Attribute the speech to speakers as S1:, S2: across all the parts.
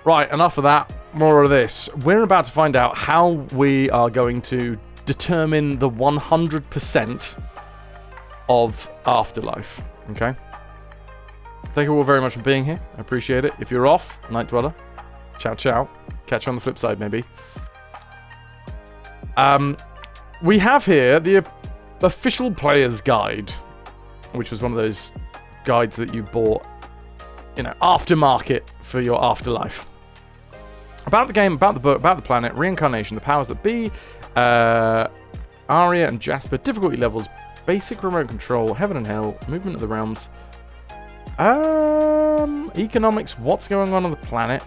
S1: Right, enough of that. More of this. We're about to find out how we are going to determine the 100% of Afterlife. Okay? Thank you all very much for being here. I appreciate it. If you're off, Night Dweller, ciao ciao. Catch you on the flip side, maybe. We have here the official player's guide, which was one of those guides that you bought, you know, aftermarket for your Afterlife. About the game, about the book, about the planet, reincarnation, the powers that be, Arya and Jasper, difficulty levels, basic remote control, heaven and hell, movement of the realms, economics, what's going on the planet.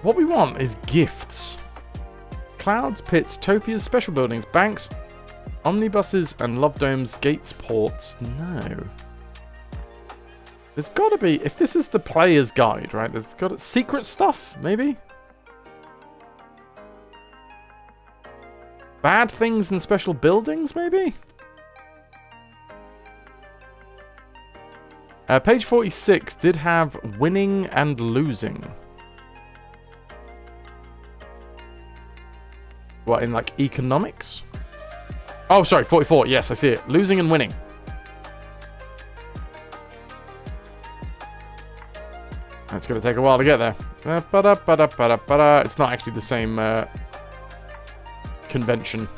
S1: What we want is gifts. Clouds, pits, topias, special buildings, banks, omnibuses, and love domes, gates, ports. No. There's got to be, if this is the player's guide, right? There's got to, secret stuff, maybe? Bad things and special buildings, maybe? Page 46 did have winning and losing. What, in like economics? Oh, sorry, 44. Yes, I see it. Losing and winning. It's going to take a while to get there. It's not actually the same convention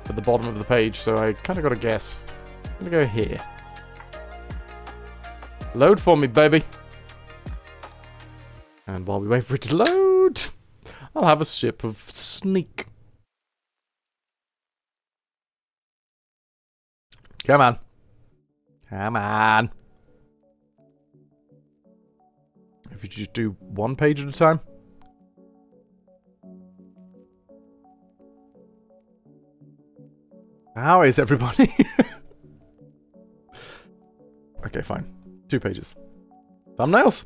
S1: at the bottom of the page, so I kind of got to guess. I'm going to go here. Load for me, baby. And while we wait for it to load, I'll have a sip of Sneak. Come on. Come on. If you just do one page at a time. How is everybody? Okay, fine. 2 pages. Thumbnails?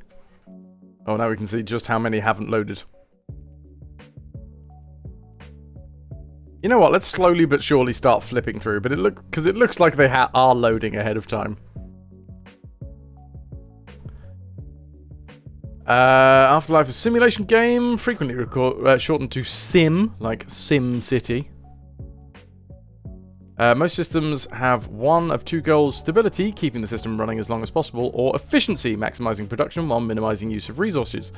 S1: Oh, now we can see just how many haven't loaded. You know what? Let's slowly but surely start flipping through, but it looks like they are loading ahead of time. Afterlife is a simulation game, frequently shortened to Sim, like Sim City. Most systems have one of 2 goals: stability, keeping the system running as long as possible, or efficiency, maximizing production while minimizing use of resources.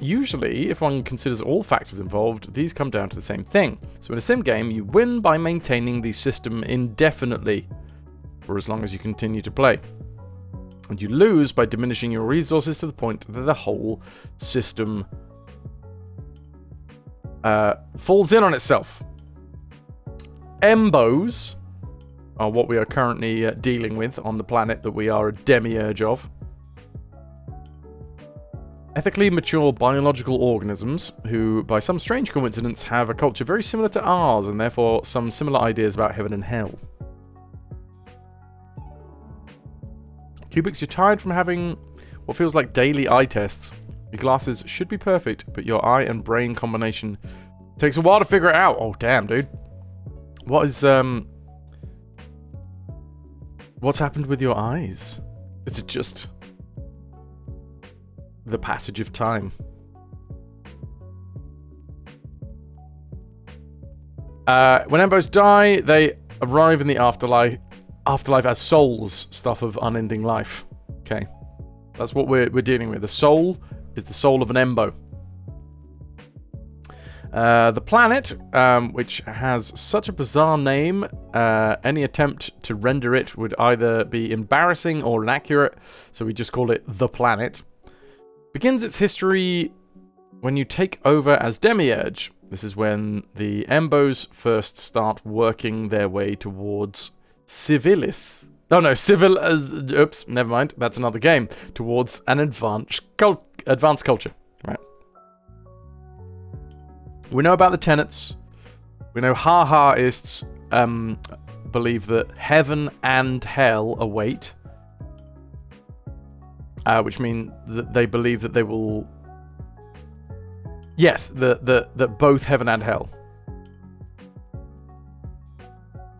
S1: Usually, if one considers all factors involved, these come down to the same thing. So in a sim game, you win by maintaining the system indefinitely, for as long as you continue to play. And you lose by diminishing your resources to the point that the whole system falls in on itself. Embos are what we are currently dealing with on the planet that we are a demiurge of. Ethically mature biological organisms who, by some strange coincidence, have a culture very similar to ours and therefore some similar ideas about heaven and hell. Cubics, you're tired from having what feels like daily eye tests. Your glasses should be perfect, but your eye and brain combination takes a while to figure it out. Oh, damn, dude. What's happened with your eyes? Is it just the passage of time? When Embos die, they arrive in the afterlife as souls, stuff of unending life. Okay. That's what we're dealing with. The soul is the soul of an Embo. The planet, which has such a bizarre name, any attempt to render it would either be embarrassing or inaccurate, so we just call it the planet, begins its history when you take over as Demiurge. This is when the Embos first start working their way towards Civilis. Oh no, oops, never mind, that's another game. Towards an advanced culture, right? We know about the tenets. We know ha-haists believe that heaven and hell await. Which means that they believe that they will... Yes, that both heaven and hell.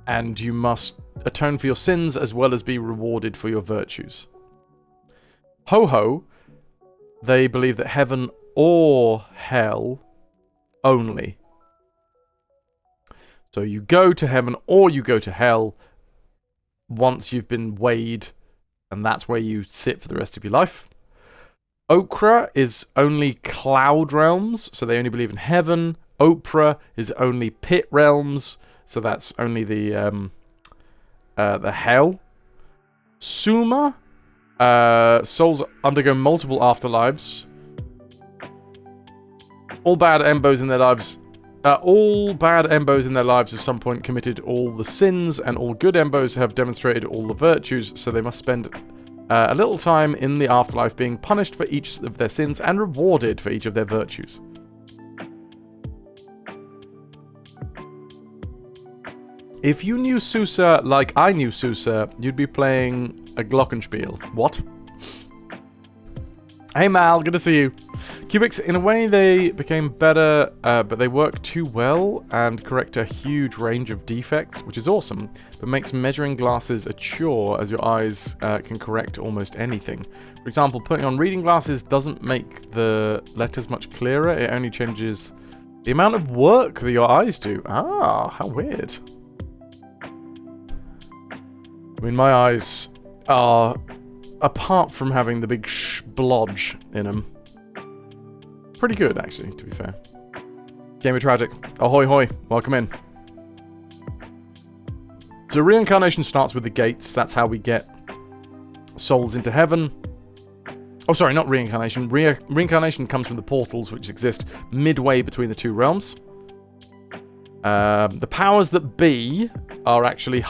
S1: And you must atone for your sins as well as be rewarded for your virtues. Ho-Ho, they believe that heaven or hell only. So you go to heaven or you go to hell once you've been weighed, and that's where you sit for the rest of your life. Okra is only cloud realms, so they only believe in heaven. Oprah is only pit realms, so that's only the hell. Suma, souls undergo multiple afterlives. All bad embos in their lives at some point committed all the sins, and all good embos have demonstrated all the virtues, so they must spend a little time in the afterlife being punished for each of their sins and rewarded for each of their virtues. If you knew Sousa like I knew Sousa, you'd be playing a Glockenspiel. What? Hey Mal, good to see you. Cubics, in a way they became better, but they work too well and correct a huge range of defects, which is awesome, but makes measuring glasses a chore as your eyes can correct almost anything. For example, putting on reading glasses doesn't make the letters much clearer, it only changes the amount of work that your eyes do. Ah, how weird. I mean, my eyes are, apart from having the big splodge in them, pretty good, actually, to be fair. Game of Tragic. Ahoy hoy, welcome in. So reincarnation starts with the gates. That's how we get souls into heaven. Oh, sorry, not reincarnation. Reincarnation comes from the portals, which exist midway between the two realms. The powers that be are actually...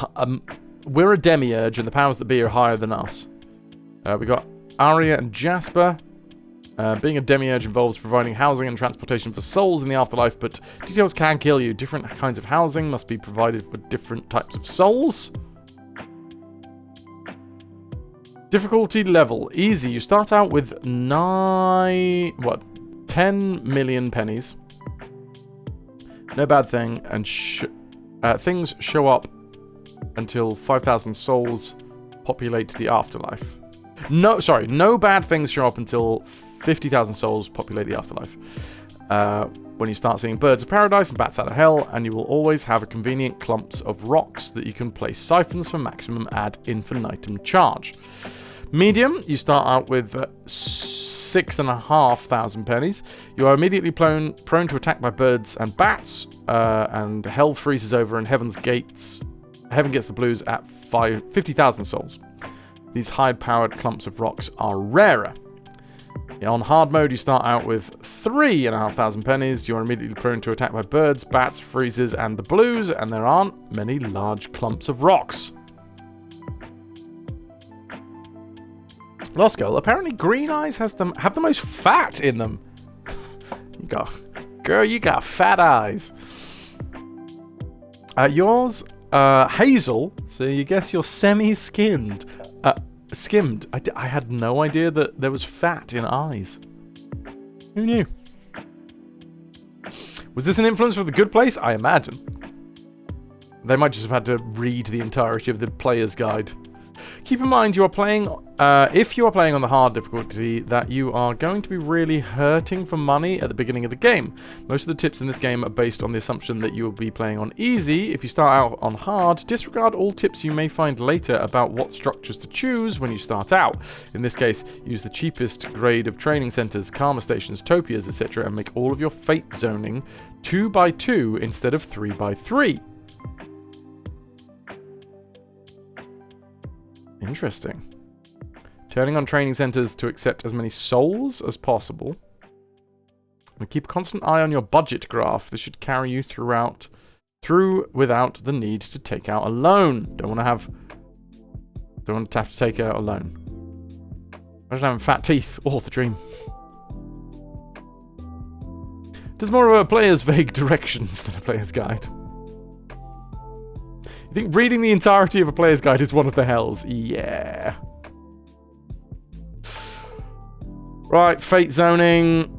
S1: we're a demiurge, and the powers that be are higher than us. We got Arya and Jasper. Being a demiurge involves providing housing and transportation for souls in the afterlife, but details can kill you. Different kinds of housing must be provided for different types of souls. Difficulty level. Easy. You start out with 10 million pennies. No bad thing, and things show up until 5,000 souls populate the afterlife. No bad things show up until 50,000 souls populate the afterlife. When you start seeing birds of paradise and bats out of hell, and you will always have a convenient clumps of rocks that you can place siphons for maximum ad infinitum charge. Medium, you start out with 6,500 pennies. You are immediately prone to attack by birds and bats, and hell freezes over, and heaven gets the blues at 50,000 souls. These high-powered clumps of rocks are rarer. On hard mode, you start out with 3,500 pennies. You're immediately prone to attack by birds, bats, freezes, and the blues, and there aren't many large clumps of rocks. Lost Girl, apparently green eyes have the most fat in them. You got fat eyes. Yours, hazel, so you guess you're semi-skinned. Skimmed. I had no idea that there was fat in eyes. Who knew? Was this an influence for The Good Place? I imagine. They might just have had to read the entirety of the player's guide. Keep in mind, you are playing, if you are playing on the hard difficulty, that you are going to be really hurting for money at the beginning of the game. Most of the tips in this game are based on the assumption that you will be playing on easy. If you start out on hard, disregard all tips you may find later about what structures to choose when you start out. In this case, use the cheapest grade of training centers, karma stations, topias, etc., and make all of your fate zoning 2x2 instead of 3x3. Interesting. Turning on training centers to accept as many souls as possible. And keep a constant eye on your budget graph. This should carry you through without the need to take out a loan. Don't want to have to take out a loan. Imagine having fat teeth. Oh, the dream. Does more of a player's vague directions than a player's guide. I think reading the entirety of a player's guide is one of the hells. Yeah. Right, fate zoning.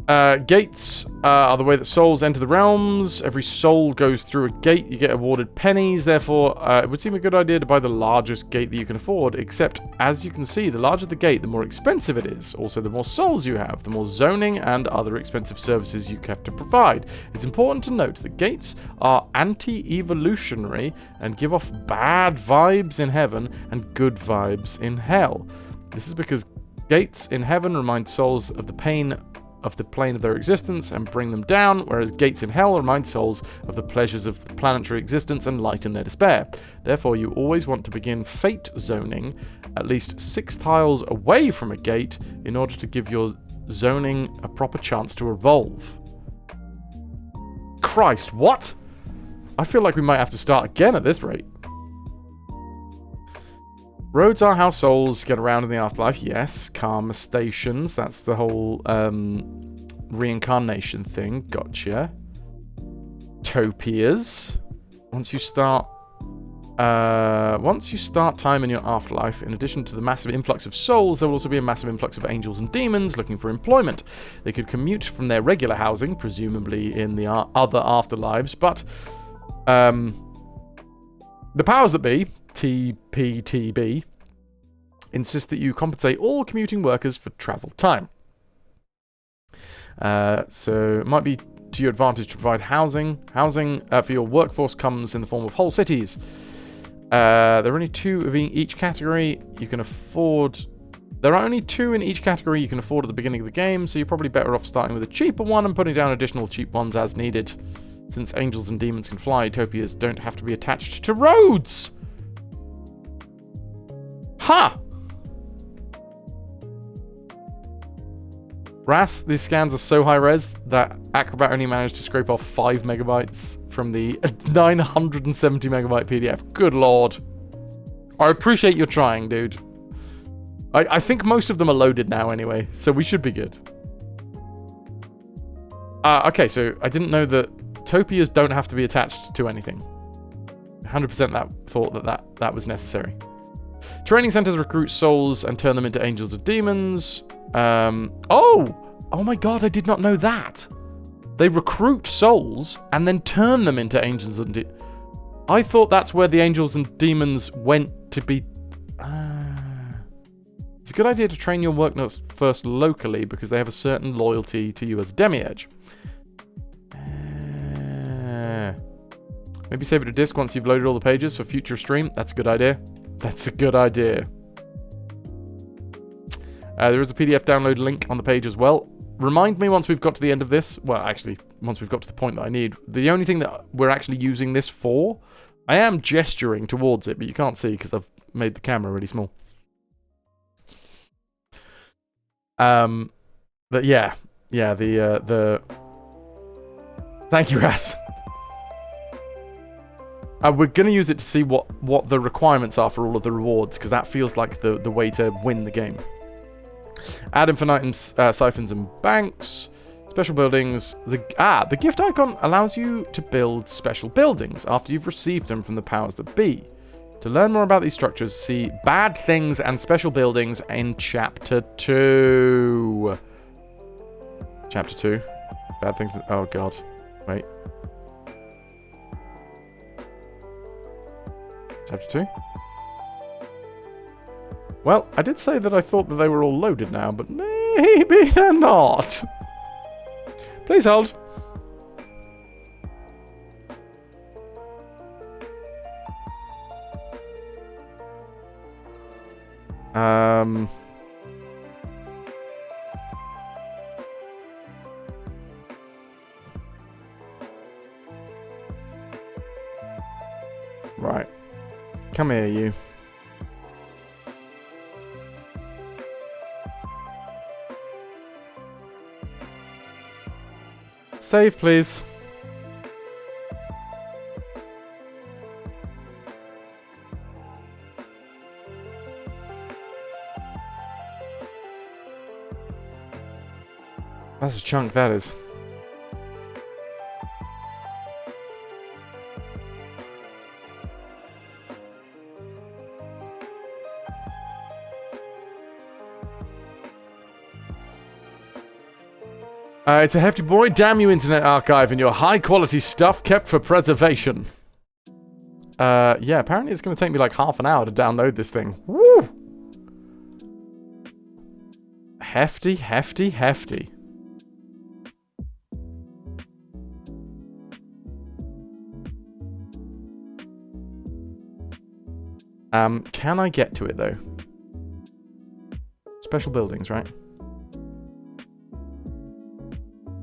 S1: Gates are the way that souls enter the realms. Every soul goes through a gate. You get awarded pennies. Therefore, it would seem a good idea to buy the largest gate that you can afford. Except, as you can see, the larger the gate, the more expensive it is. Also, the more souls you have, the more zoning and other expensive services you have to provide. It's important to note that gates are anti-evolutionary and give off bad vibes in heaven and good vibes in hell. This is because gates in heaven remind souls of the pain of the plane of their existence and bring them down, whereas gates in hell remind souls of the pleasures of planetary existence and lighten their despair. Therefore, you always want to begin fate zoning at least 6 tiles away from a gate in order to give your zoning a proper chance to evolve. Christ, what? I feel like we might have to start again at this rate. Roads are how souls get around in the afterlife. Yes, karma stations. That's the whole reincarnation thing. Gotcha. Topias. Once you start time in your afterlife, in addition to the massive influx of souls, there will also be a massive influx of angels and demons looking for employment. They could commute from their regular housing, presumably in the other afterlives, but the powers that be, TPTB, insist that you compensate all commuting workers for travel time. So it might be to your advantage to provide housing. Housing for your workforce comes in the form of whole cities. There are only 2 of each category you can afford. There are only 2 in each category you can afford at the beginning of the game, so you're probably better off starting with a cheaper one and putting down additional cheap ones as needed. Since angels and demons can fly, utopias don't have to be attached to roads! Ha! Ras, these scans are so high res that Acrobat only managed to scrape off 5 megabytes from the 970 megabyte PDF. Good lord. I appreciate your trying, dude. I think most of them are loaded now anyway, so we should be good. Okay, so I didn't know that topias don't have to be attached to anything. 100% thought that was necessary. Training centers recruit souls and turn them into angels or demons. Oh my god, I did not know that. They recruit souls and then turn them into angels and demons. I thought that's where the angels and demons went to be. It's a good idea to train your workers first locally because they have a certain loyalty to you as a demiurge. Maybe save it to disk once you've loaded all the pages for future stream. That's a good idea. That's a good idea. There is a PDF download link on the page as well. Remind me once we've got to the end of this. Well, actually, once we've got to the point that I need. The only thing that we're actually using this for, I am gesturing towards it, but you can't see because I've made the camera really small. But yeah, the thank you, Ras. We're going to use it to see what the requirements are for all of the rewards, because that feels like the way to win the game. Add infinitum siphons and banks. Special buildings. The gift icon allows you to build special buildings after you've received them from the powers that be. To learn more about these structures, see Bad Things and Special Buildings in Chapter 2. Chapter 2. Bad Things. Oh, God. Wait. Chapter 2? Well, I did say that I thought that they were all loaded now, but maybe they're not. Please hold. Right. Come here, you. Save, please. That's a chunk, that is. It's a hefty boy. Damn you, Internet Archive, and your high-quality stuff kept for preservation. Yeah, apparently it's going to take me like half an hour to download this thing. Woo! Hefty, hefty, hefty. Can I get to it, though? Special buildings, right?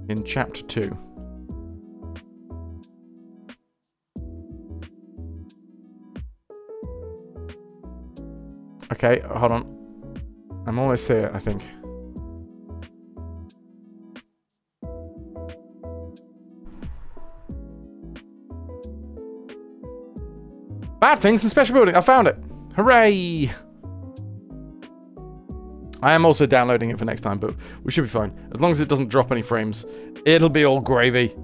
S1: In Chapter 2. Okay, hold on. I'm almost here, I think. Bad things in special building. I found it. Hooray! I am also downloading it for next time, but we should be fine. As long as it doesn't drop any frames, it'll be all gravy.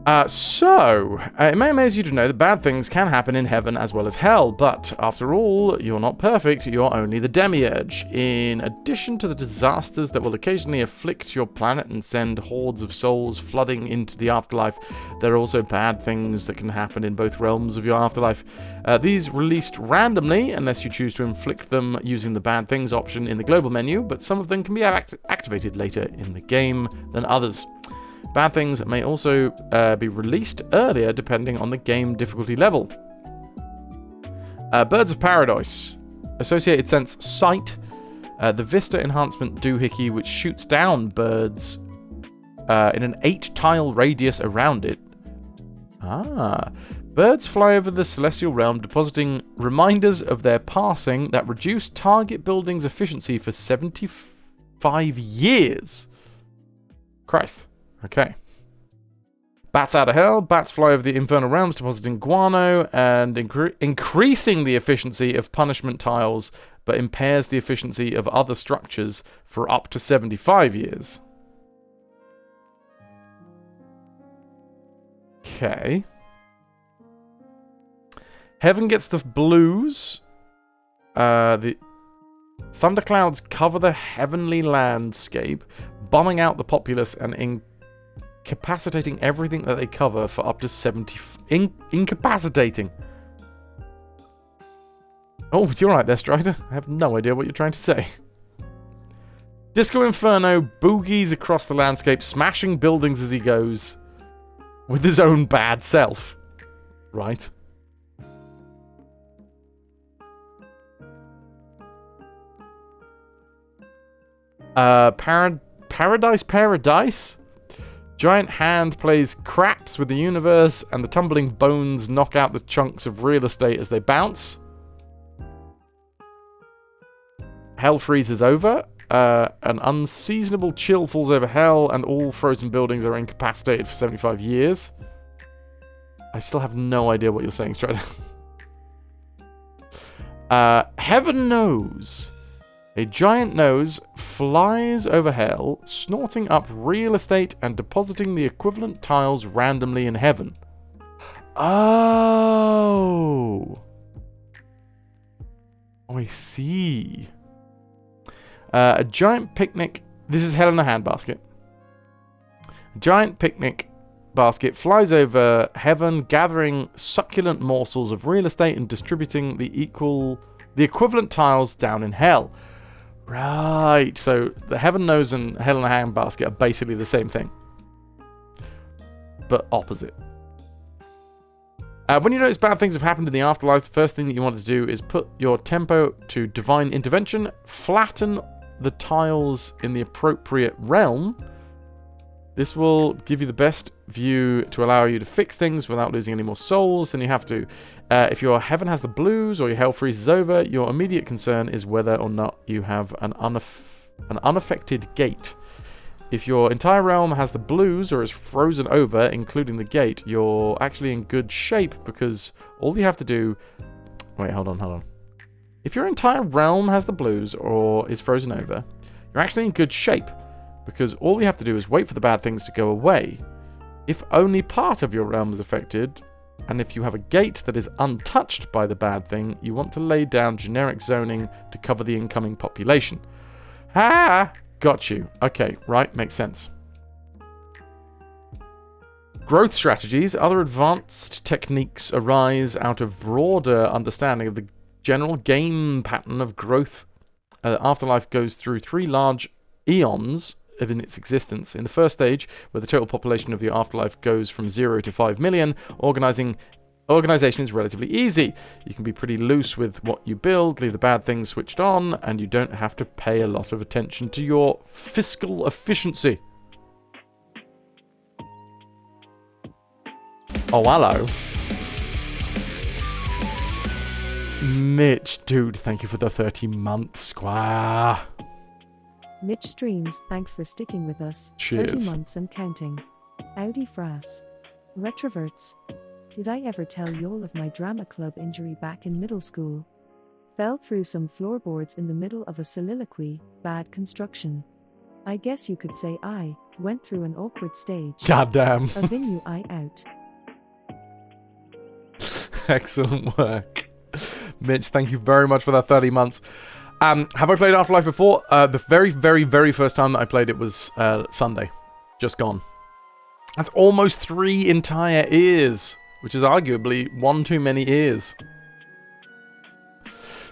S1: It may amaze you to know that bad things can happen in heaven as well as hell, but after all, you're not perfect, you're only the demiurge. In addition to the disasters that will occasionally afflict your planet and send hordes of souls flooding into the afterlife, there are also bad things that can happen in both realms of your afterlife. These released randomly, unless you choose to inflict them using the bad things option in the global menu, but some of them can be activated later in the game than others. Bad things may also be released earlier depending on the game difficulty level. Birds of Paradise. Associated sense sight. The Vista enhancement doohickey, which shoots down birds in an 8-tile radius around it. Birds fly over the celestial realm, depositing reminders of their passing that reduce target buildings' efficiency for 75 years. Christ. Okay. Bats out of hell. Bats fly over the infernal realms, depositing guano and increasing the efficiency of punishment tiles, but impairs the efficiency of other structures for up to 75 years. Okay. Heaven gets the blues. The thunderclouds cover the heavenly landscape, bombing out the populace and incapacitating everything that they cover for up to 70... incapacitating. Oh, you're right there, Strider. I have no idea what you're trying to say. Disco Inferno boogies across the landscape, smashing buildings as he goes, with his own bad self. Right. Paradise? Giant hand plays craps with the universe, and the tumbling bones knock out the chunks of real estate as they bounce. Hell freezes over. An unseasonable chill falls over hell, and all frozen buildings are incapacitated for 75 years. I still have no idea what you're saying, Strider. Heaven knows. A giant nose flies over hell, snorting up real estate and depositing the equivalent tiles randomly in heaven. Oh, I see. A giant picnic. This is hell in a handbasket. A giant picnic basket flies over heaven, gathering succulent morsels of real estate and distributing the equivalent tiles down in hell. Right, so the heaven nose and hell in a handbasket are basically the same thing, but opposite. When you notice bad things have happened in the afterlife, the first thing that you want to do is put your tempo to divine intervention, flatten the tiles in the appropriate realm. This will give you the best view to allow you to fix things without losing any more souls than you have to. If your heaven has the blues or your hell freezes over, your immediate concern is whether or not you have an unaffected gate. If your entire realm has the blues or is frozen over, including the gate, you're actually in good shape because all you have to do... Wait, hold on. If your entire realm has the blues or is frozen over, you're actually in good shape, because all you have to do is wait for the bad things to go away. If only part of your realm is affected, and if you have a gate that is untouched by the bad thing, you want to lay down generic zoning to cover the incoming population. Got you. Okay, right, makes sense. Growth strategies. Other advanced techniques arise out of broader understanding of the general game pattern of growth. Afterlife goes through 3 large eons in its existence. In the first stage, where the total population of your afterlife goes from 0 to 5 million, organization is relatively easy. You can be pretty loose with what you build, leave the bad things switched on, and you don't have to pay a lot of attention to your fiscal efficiency. Oh, hello. Mitch, dude, thank you for the 30 months, Squire.
S2: Mitch Streams, thanks for sticking with us.
S1: Cheers.
S2: 30 months and counting. Audi Fras. Retroverts. Did I ever tell y'all of my drama club injury back in middle school? Fell through some floorboards in the middle of a soliloquy, bad construction. I guess you could say I went through an awkward stage.
S1: Goddamn.
S2: A venue I out.
S1: Excellent work. Mitch, thank you very much for that 30 months. Have I played Afterlife before? The very, very, very first time that I played it was Sunday. Just gone. That's almost 3 entire ears, which is arguably 1 too many ears.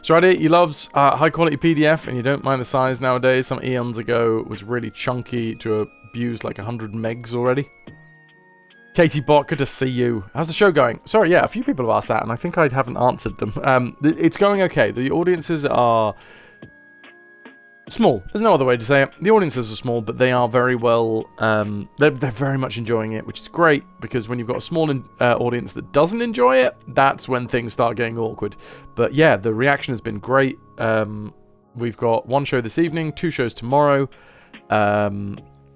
S1: Strider, he loves high quality PDF and you don't mind the size nowadays. Some eons ago it was really chunky to abuse like 100 megs already. Katie Bot, good to see you. How's the show going? Sorry, yeah, a few people have asked that, and I think I haven't answered them. It's going okay. The audiences are small. There's no other way to say it. The audiences are small, but they are very well... they're very much enjoying it, which is great, because when you've got a small audience that doesn't enjoy it, that's when things start getting awkward. But yeah, the reaction has been great. We've got 1 show this evening, 2 shows tomorrow.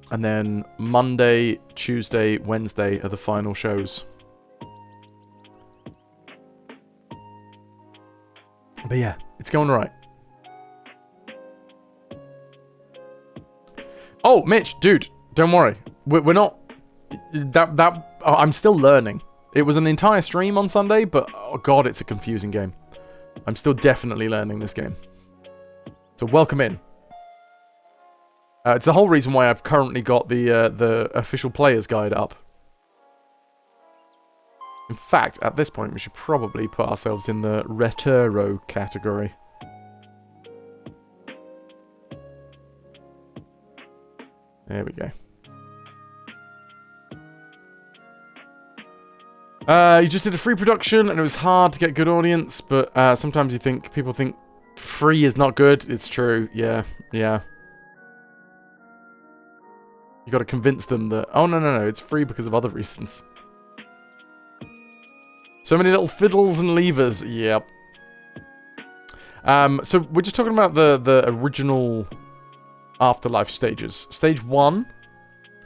S1: And then Monday, Tuesday, Wednesday are the final shows. But yeah, it's going right. Oh, Mitch, dude, don't worry. We're not... I'm still learning. It was an entire stream on Sunday, but oh god, it's a confusing game. I'm still definitely learning this game. So welcome in. It's the whole reason why I've currently got the official player's guide up. In fact, at this point, we should probably put ourselves in the retro category. There we go. You just did a free production, and it was hard to get good audience, but sometimes people think free is not good. It's true, yeah. You got to convince them that, oh, no, it's free because of other reasons. So many little fiddles and levers, yep. So we're just talking about the original Afterlife stages. Stage 1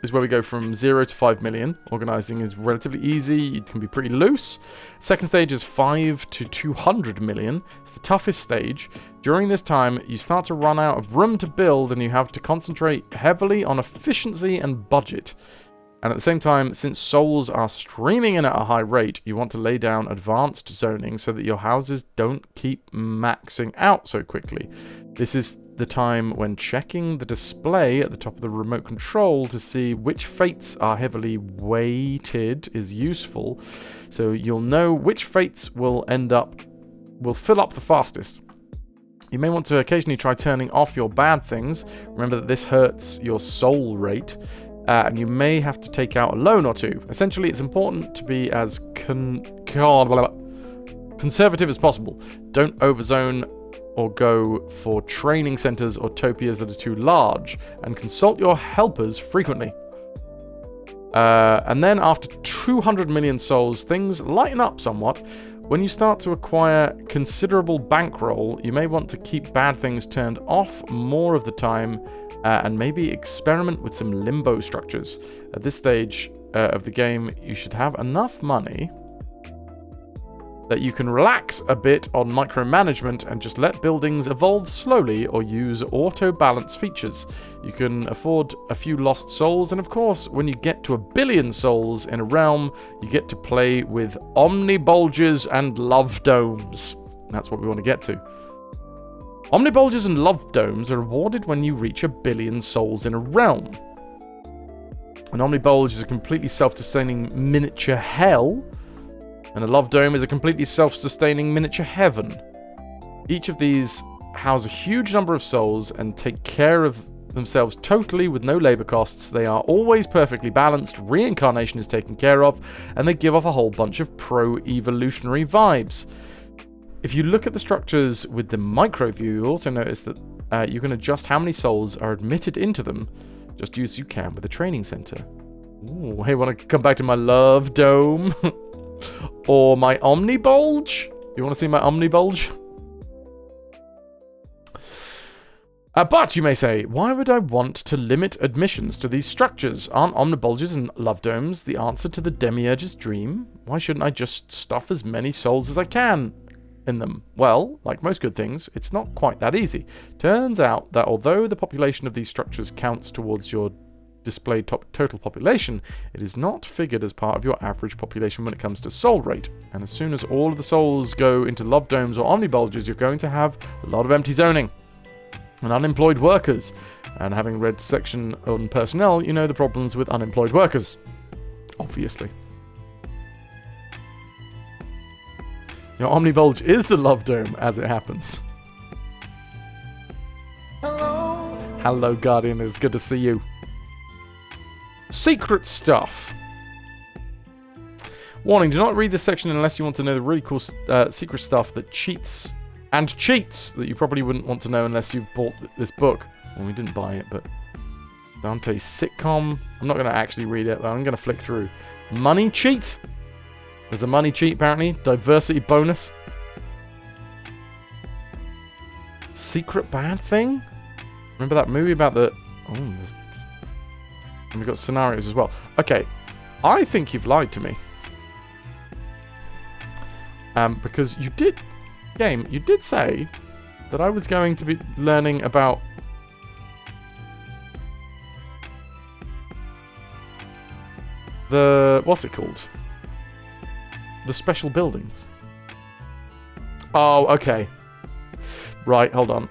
S1: is where we go from 0 to 5 million. Organizing is relatively easy. It can be pretty loose. Second stage is 5 to 200 million. It's the toughest stage. During this time, you start to run out of room to build and you have to concentrate heavily on efficiency and budget. And at the same time, since souls are streaming in at a high rate, you want to lay down advanced zoning so that your houses don't keep maxing out so quickly. This is the time when checking the display at the top of the remote control to see which fates are heavily weighted is useful, so you'll know which fates will fill up the fastest. You may want to occasionally try turning off your bad things. Remember that this hurts your soul rate. And you may have to take out a loan or 2. Essentially, it's important to be as conservative as possible. Don't overzone or go for training centers or topias that are too large, and consult your helpers frequently. And then after 200 million souls, things lighten up somewhat. When you start to acquire considerable bankroll, you may want to keep bad things turned off more of the time, and maybe experiment with some limbo structures. At this stage of the game, you should have enough money that you can relax a bit on micromanagement and just let buildings evolve slowly or use auto-balance features. You can afford a few lost souls, and of course, when you get to 1 billion souls in a realm, you get to play with omni-bulges and love domes. That's what we want to get to. Omnibulges and love domes are rewarded when you reach 1 billion souls in a realm. An omnibulge is a completely self-sustaining miniature hell, and a love dome is a completely self-sustaining miniature heaven. Each of these house a huge number of souls and take care of themselves totally with no labor costs. They are always perfectly balanced, reincarnation is taken care of, and they give off a whole bunch of pro-evolutionary vibes. If you look at the structures with the micro view, you'll also notice that you can adjust how many souls are admitted into them, just as you can with the training center. Ooh, hey, want to come back to my love dome? Or my omnibulge? You want to see my omnibulge? But, you may say, why would I want to limit admissions to these structures? Aren't omnibulges and love domes the answer to the demiurge's dream? Why shouldn't I just stuff as many souls as I can in them? Well, like most good things, it's not quite that easy. Turns out that although the population of these structures counts towards your displayed total population, it is not figured as part of your average population when it comes to soul rate. And as soon as all of the souls go into love domes or omnibulges, you're going to have a lot of empty zoning and unemployed workers. And having read section on personnel, you know the problems with unemployed workers. Obviously. Your omnibulge is the love dome, as it happens. Hello. Hello, Guardian. It's good to see you. Secret stuff. Warning, do not read this section unless you want to know the really cool secret stuff that cheats that you probably wouldn't want to know unless you've bought this book. Well, we didn't buy it, but Dante's sitcom. I'm not going to actually read it, but I'm going to flick through. Money cheat? There's a money cheat, apparently. Diversity bonus. Secret bad thing? Remember that movie about the... Oh, and we've got scenarios as well. Okay, I think you've lied to me. Because you did... Game, you did say that I was going to be learning about the... What's it called? The special buildings. Oh, okay. Right, hold on.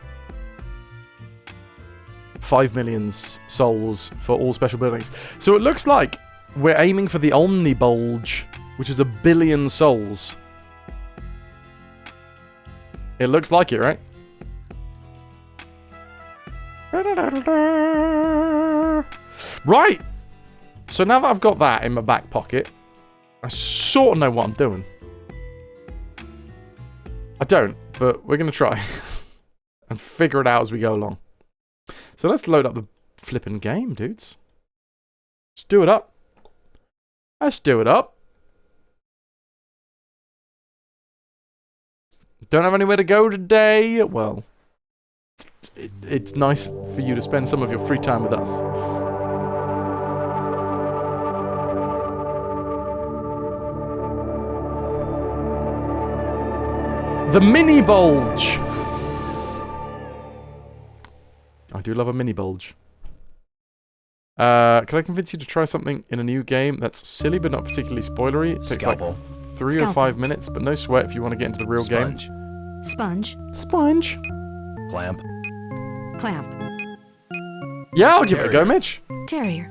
S1: 5 million souls for all special buildings. So it looks like we're aiming for the omnibulge, which is 1 billion souls. It looks like it, right? Right! So now that I've got that in my back pocket, I sort of know what I'm doing. I don't, but we're going to try. And figure it out as we go along. So let's load up the flipping game, dudes. Let's do it up. Let's do it up. Don't have anywhere to go today. Well, it's nice for you to spend some of your free time with us. The mini bulge. I do love a mini bulge. Can I convince you to try something in a new game that's silly but not particularly spoilery? It takes like 3 or 5 minutes, but no sweat if you want to get into the real game.
S3: Sponge.
S1: Sponge.
S4: Clamp.
S3: Clamp.
S1: Yeah, I'll give it a go, Mitch.
S3: Terrier.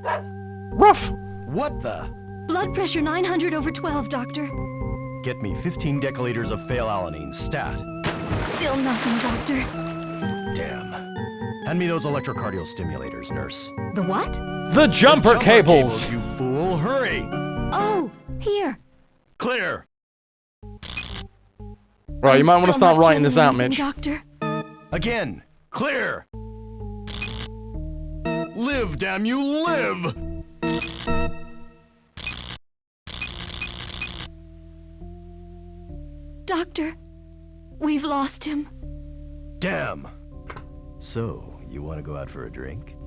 S1: Rough.
S4: What the?
S3: Blood pressure 900/12, doctor.
S4: Get me 15 deciliters of phenylalanine, stat.
S3: Still nothing, doctor.
S4: Damn. Hand me those electrocardial stimulators, nurse.
S3: The what?
S1: The jumper cables.
S4: You fool, hurry!
S3: Oh, here.
S4: Clear!
S1: Right, you might want to
S3: Still
S1: start
S3: not
S1: writing this out,
S3: getting
S1: Mitch.
S3: anything, doctor.
S4: Again, clear! Live, damn you, live!
S3: Doctor, we've lost him.
S4: Damn. So, you want to go out for a drink?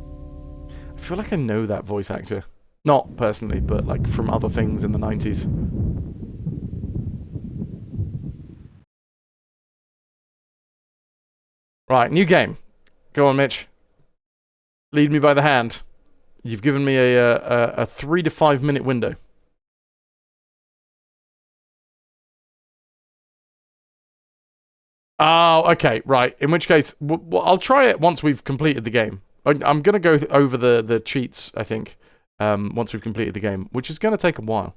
S1: I feel like I know that voice actor. Not personally, but like from other things in the 90s. Right, new game. Go on, Mitch. Lead me by the hand. You've given me a 3 to 5 minute window. Oh, okay, right. In which case, I'll try it once we've completed the game. I'm going to go over the cheats, I think, once we've completed the game, which is going to take a while.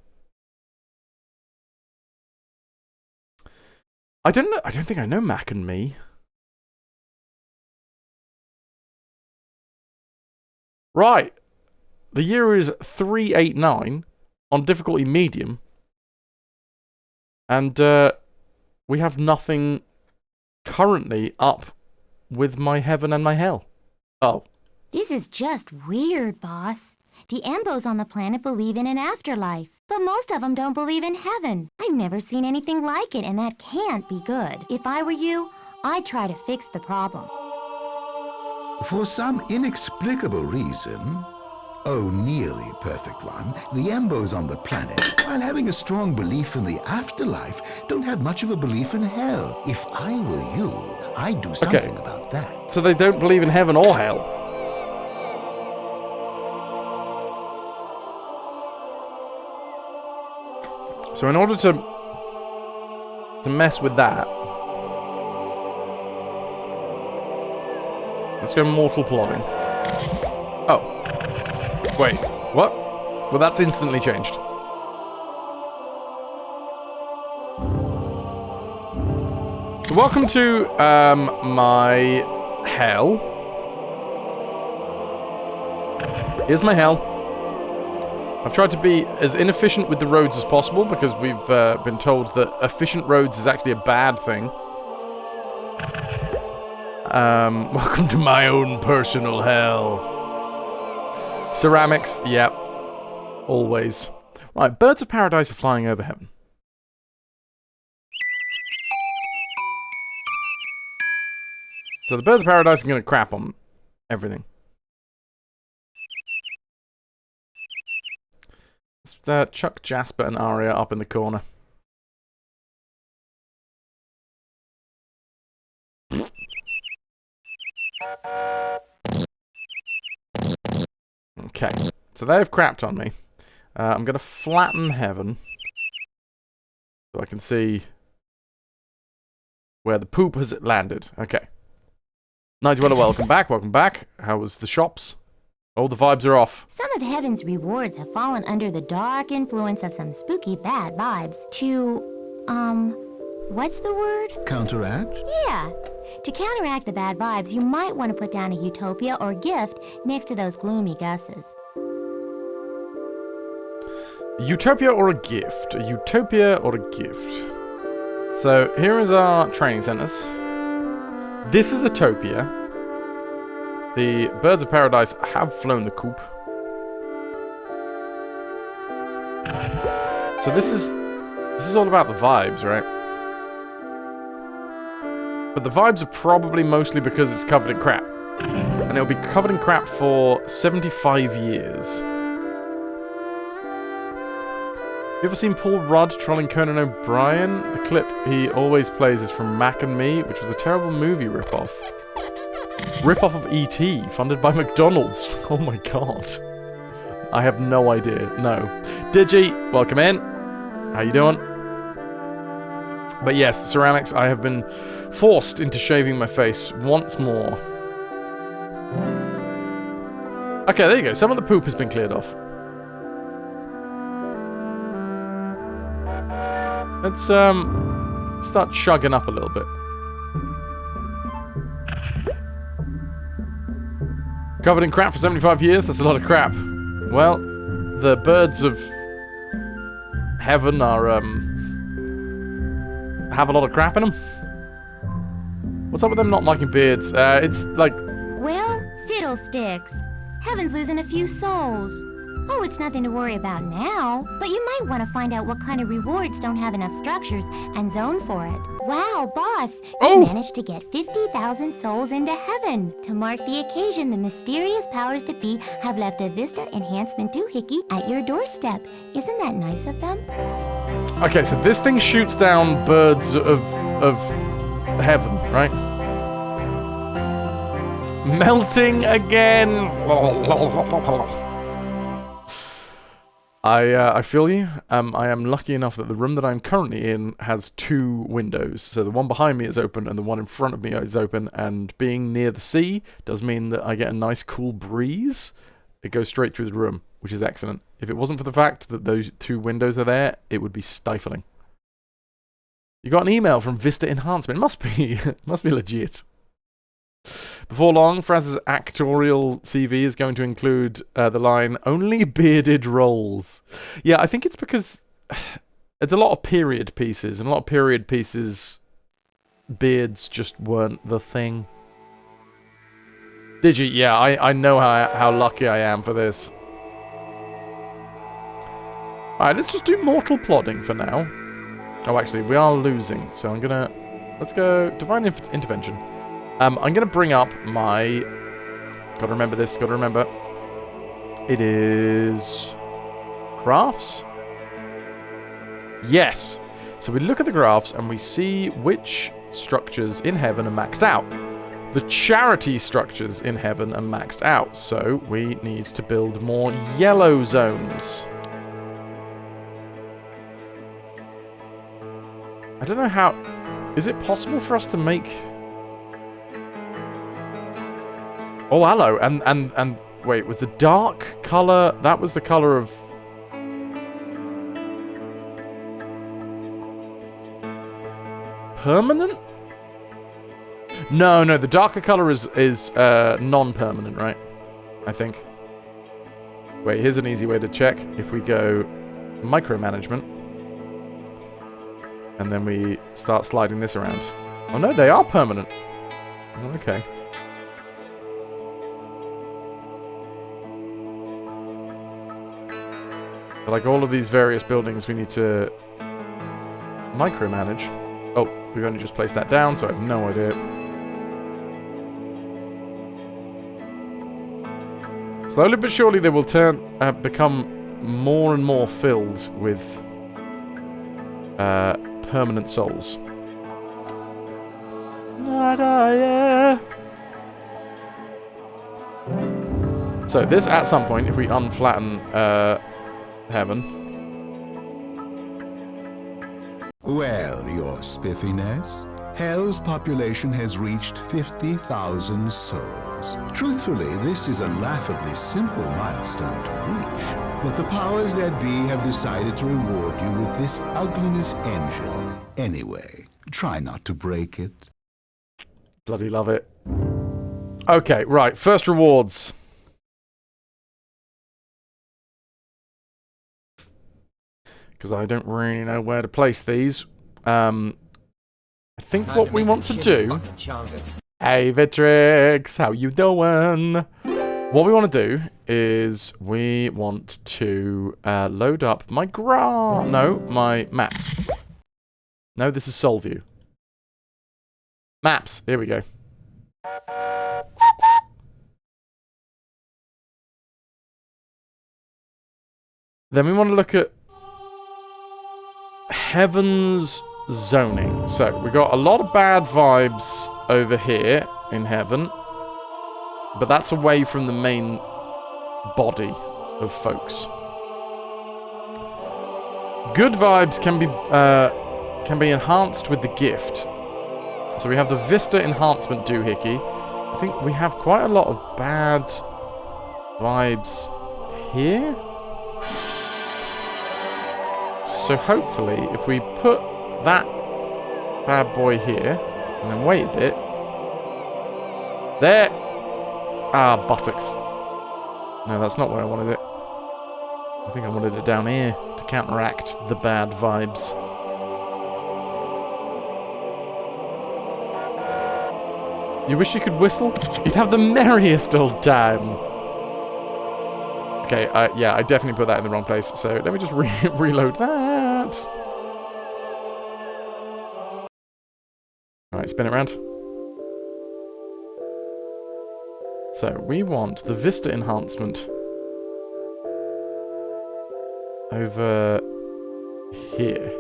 S1: I don't know. I don't think I know Mac and Me. Right. The year is 389 on difficulty medium. And we have nothing currently up with my heaven and my hell. Oh.
S5: This is just weird, boss. The Ambos on the planet believe in an afterlife, but most of them don't believe in heaven. I've never seen anything like it, and that can't be good. If I were you, I'd try to fix the problem.
S6: For some inexplicable reason, oh, nearly perfect one, the Ambos on the planet, while having a strong belief in the afterlife, don't have much of a belief in hell. If I were you, I'd do something about that.
S1: So they don't believe in heaven or hell? So in order to mess with that, let's go mortal plotting. Oh. Wait, what? Well, that's instantly changed. So welcome to my hell. Here's my hell. I've tried to be as inefficient with the roads as possible because we've been told that efficient roads is actually a bad thing. Welcome to my own personal hell. Ceramics, yep. Always. Right, birds of paradise are flying over heaven. So the birds of paradise are going to crap on everything. Let's chuck Jasper and Arya up in the corner. Okay, so they've crapped on me. I'm going to flatten heaven so I can see where the poop has landed. Okay. Night Dweller, welcome back, welcome back. How was the shops? Oh, the vibes are off.
S5: Some of Heaven's rewards have fallen under the dark influence of some spooky bad vibes to, what's the word?
S6: Counteract?
S5: Yeah. To counteract the bad vibes, you might want to put down a utopia or gift next to those gloomy gusses.
S1: Utopia or a gift? A utopia or a gift? So, here is our training centers. This is Utopia. The birds of paradise have flown the coop. So this is all about the vibes, right? But the vibes are probably mostly because it's covered in crap. And it'll be covered in crap for 75 years. You ever seen Paul Rudd trolling Conan O'Brien? The clip he always plays is from Mac and Me, which was a terrible movie ripoff. Ripoff of E.T., funded by McDonald's. Oh my god. I have no idea. No. Digi, welcome in. How you doing? But yes, ceramics, I have been forced into shaving my face once more. Okay, there you go. Some of the poop has been cleared off. Let's start chugging up a little bit. Covered in crap for 75 years? That's a lot of crap. Well, the birds of heaven are, have a lot of crap in them. What's up with them not liking beards? It's like...
S5: Well, fiddlesticks. Heaven's losing a few souls. Oh, it's nothing to worry about now, but you might want to find out what kind of rewards don't have enough structures and zone for it. Wow, boss! You managed to get 50,000 souls into heaven. To mark the occasion, the mysterious powers that be have left a Vista Enhancement doohickey at your doorstep. Isn't that nice of them?
S1: Okay, so this thing shoots down birds of heaven, right? Melting again! I feel you. I am lucky enough that the room that I'm currently in has 2 windows. So the one behind me is open and the one in front of me is open. And being near the sea does mean that I get a nice cool breeze. It goes straight through the room, which is excellent. If it wasn't for the fact that those 2 windows are there, it would be stifling. You got an email from Vista Enhancement. It must be legit. Before long, Fraz's actorial CV is going to include the line, "Only bearded roles." Yeah, I think it's because it's a lot of period pieces, and a lot of period pieces, beards just weren't the thing. Digi, yeah, I know how lucky I am for this. Alright, let's just do mortal plodding for now. Oh, actually, we are losing, so I'm gonna... Let's go Divine Intervention. I'm gonna bring up my... Gotta remember this, gotta remember. It is... Graphs? Yes! So we look at the graphs and we see which structures in heaven are maxed out. The charity structures in heaven are maxed out, so we need to build more yellow zones. I don't know how... Is it possible for us to make... Oh, hello. And wait, was the dark colour... That was the colour of... Permanent? No, the darker colour is non-permanent, right? I think. Wait, here's an easy way to check. If we go micromanagement, and then we start sliding this around. Oh no, they are permanent. Okay. But like all of these various buildings, we need to micromanage. Oh, we've only just placed that down, so I have no idea. Slowly but surely they will become more and more filled with permanent souls. So this, at some point, if we unflatten heaven...
S6: Well, your spiffiness, Hell's population has reached 50,000 souls. Truthfully, this is a laughably simple milestone to reach. But the powers that be have decided to reward you with this ugliness engine. Anyway, try not to break it.
S1: Bloody love it. Okay, right, first rewards. Because I don't really know where to place these. I think what we want to do... Hey, Vitrix, how you doing? What we want to do is we want to load up my my maps. No, this is Sol View. Maps, here we go. Then we want to look at Heaven's zoning. So, we got a lot of bad vibes over here in Heaven. But that's away from the main body of folks. Good vibes can be enhanced with the gift. So we have the Vista Enhancement doohickey. I think we have quite a lot of bad vibes here. So hopefully, if we put that bad boy here, and then wait a bit. There! Ah, buttocks. No, that's not where I wanted it. I think I wanted it down here to counteract the bad vibes. You wish you could whistle? You'd have the merriest old time. Okay, yeah, I definitely put that in the wrong place. So let me just reload that. Alright, spin it around. So, we want the Vista enhancement over here.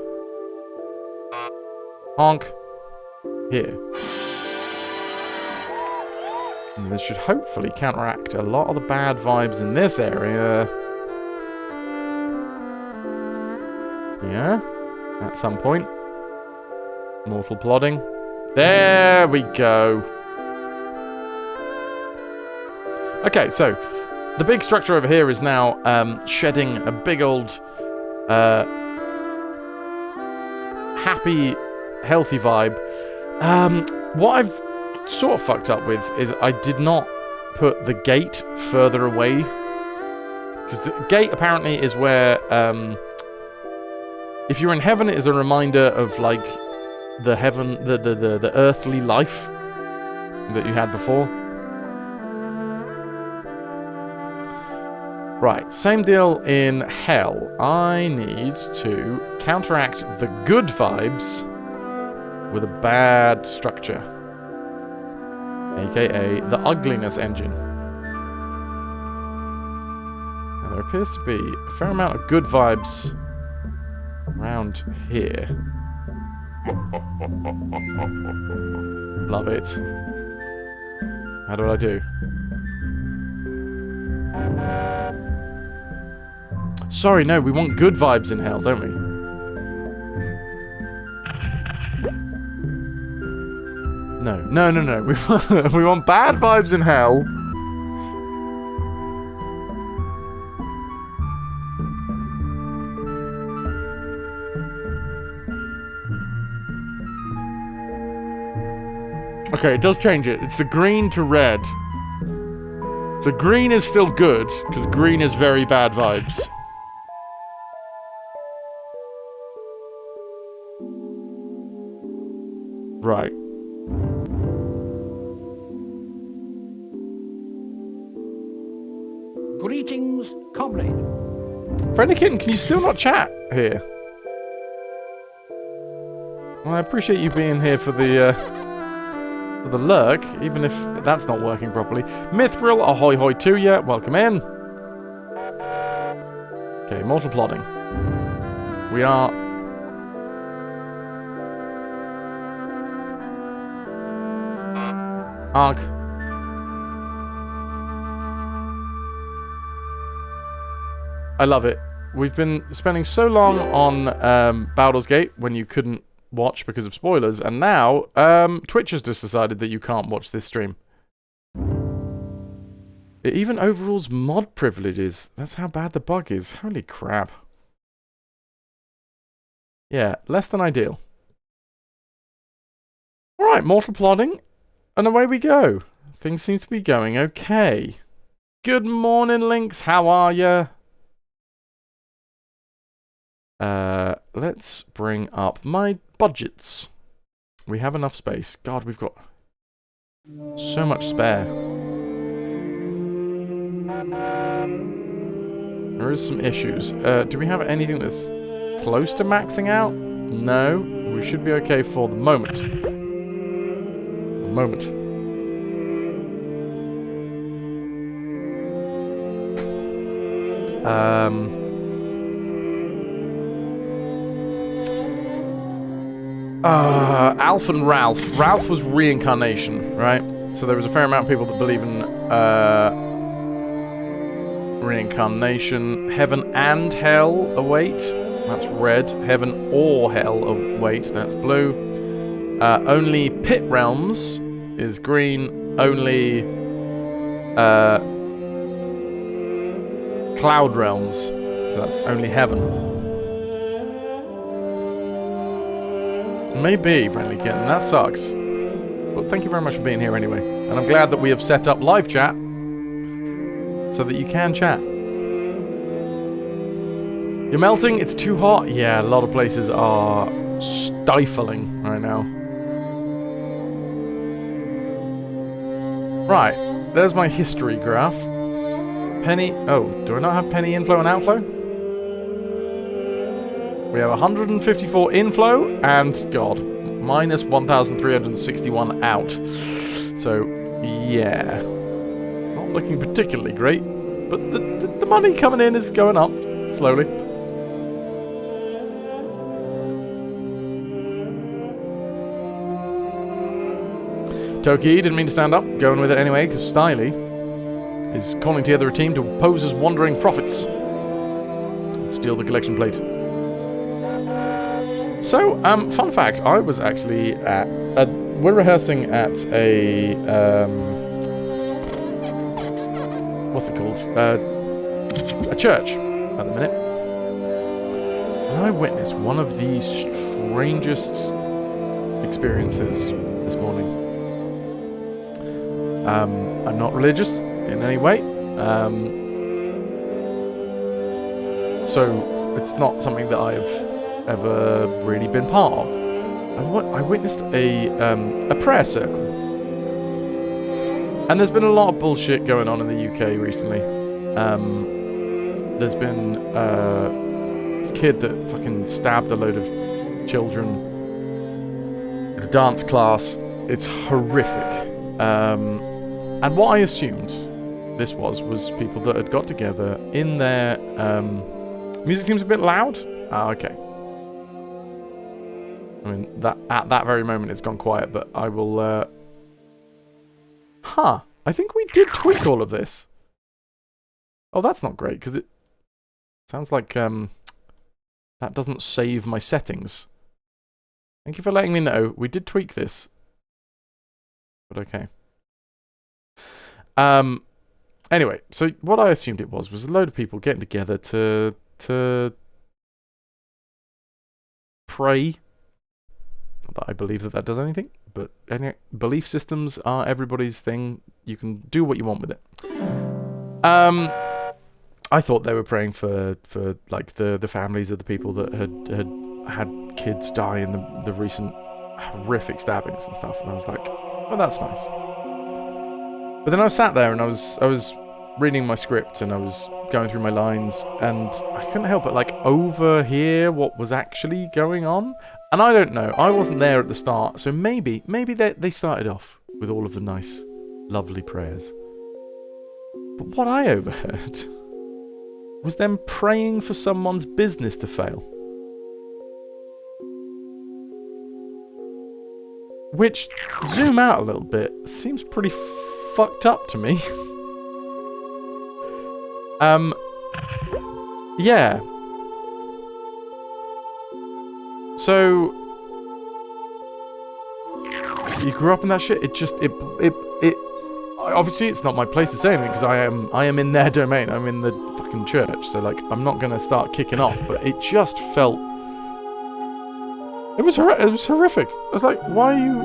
S1: Honk. Here. And this should hopefully counteract a lot of the bad vibes in this area. Yeah, at some point. Mortal plodding. There we go. Okay, so the big structure over here is now shedding a big old happy, healthy vibe. What I've sort of fucked up with is I did not put the gate further away. Because the gate apparently is where, if you're in heaven, it is a reminder of, like, the heaven, the earthly life that you had before. Right, same deal in hell. I need to counteract the good vibes with a bad structure. AKA the ugliness engine. Now, there appears to be a fair amount of good vibes around here. Love it. How do I do? Sorry, no, we want good vibes in hell, don't we? No. We want bad vibes in hell. Okay, it does change it. It's the green to red. So green is still good, because green is very bad vibes. Right.
S7: Greetings, comrade.
S1: Friendly Kitten, can you still not chat here? Well, I appreciate you being here for the lurk, even if that's not working properly. Mithril, ahoy hoy to ya, welcome in. Okay, mortal plodding. We are... Arg. I love it. We've been spending so long on Baldur's Gate when you couldn't watch because of spoilers, and now Twitch has just decided that you can't watch this stream. It even overrules mod privileges. That's how bad the bug is. Holy crap. Yeah, less than ideal. Alright, mortal plodding. And away we go. Things seem to be going okay. Good morning, Lynx. How are ya? Let's bring up my budgets. We have enough space. God, we've got so much spare. There is some issues. Do we have anything that's close to maxing out? No. We should be okay for the moment. Alf and Ralph. Ralph was reincarnation, right? So there was a fair amount of people that believe in reincarnation. Heaven and hell await. That's red. Heaven or hell await. That's blue. Only pit realms is green. Only cloud realms. So that's only heaven. Maybe, Friendly Kitten. That sucks. But thank you very much for being here anyway. And I'm glad that we have set up live chat so that you can chat. You're melting? It's too hot? Yeah, a lot of places are stifling right now. Right, there's my history graph. Penny... Oh, do I not have penny inflow and outflow? We have 154 inflow and, God, minus 1,361 out. So, yeah. Not looking particularly great, but the money coming in is going up slowly. Toki didn't mean to stand up, going with it anyway, because Styly is calling together a team to oppose his wandering prophets and steal the collection plate. So, fun fact, I was actually at we're rehearsing at a what's it called? A church at the minute. And I witnessed one of the strangest experiences this morning. I'm not religious in any way. So it's not something that I've ever really been part of. I witnessed a prayer circle. And there's been a lot of bullshit going on in the UK recently. There's been this kid that fucking stabbed a load of children at a dance class. It's horrific. And what I assumed this was people that had got together in their... music seems a bit loud. Ah, okay. I mean, that at that very moment it's gone quiet, but I will... I think we did tweak all of this. Oh, that's not great, because it sounds like that doesn't save my settings. Thank you for letting me know. We did tweak this. But okay. Anyway, so what I assumed it was a load of people getting together to pray. Not that I believe that does anything, but any belief systems are everybody's thing. You can do what you want with it. I thought they were praying for like the families of the people that had kids die in the recent horrific stabbings and stuff, and I was like, oh, that's nice. But then I was sat there and I was reading my script and I was going through my lines, and I couldn't help but like overhear what was actually going on. And I don't know, I wasn't there at the start, so maybe they started off with all of the nice, lovely prayers. But what I overheard was them praying for someone's business to fail. Which, zoom out a little bit, seems pretty fucked up to me. Yeah. So, you grew up in that shit. Obviously, it's not my place to say anything because I am in their domain. I'm in the fucking church, so like I'm not gonna start kicking off. But it just felt. It was horrific. I was like, why are you?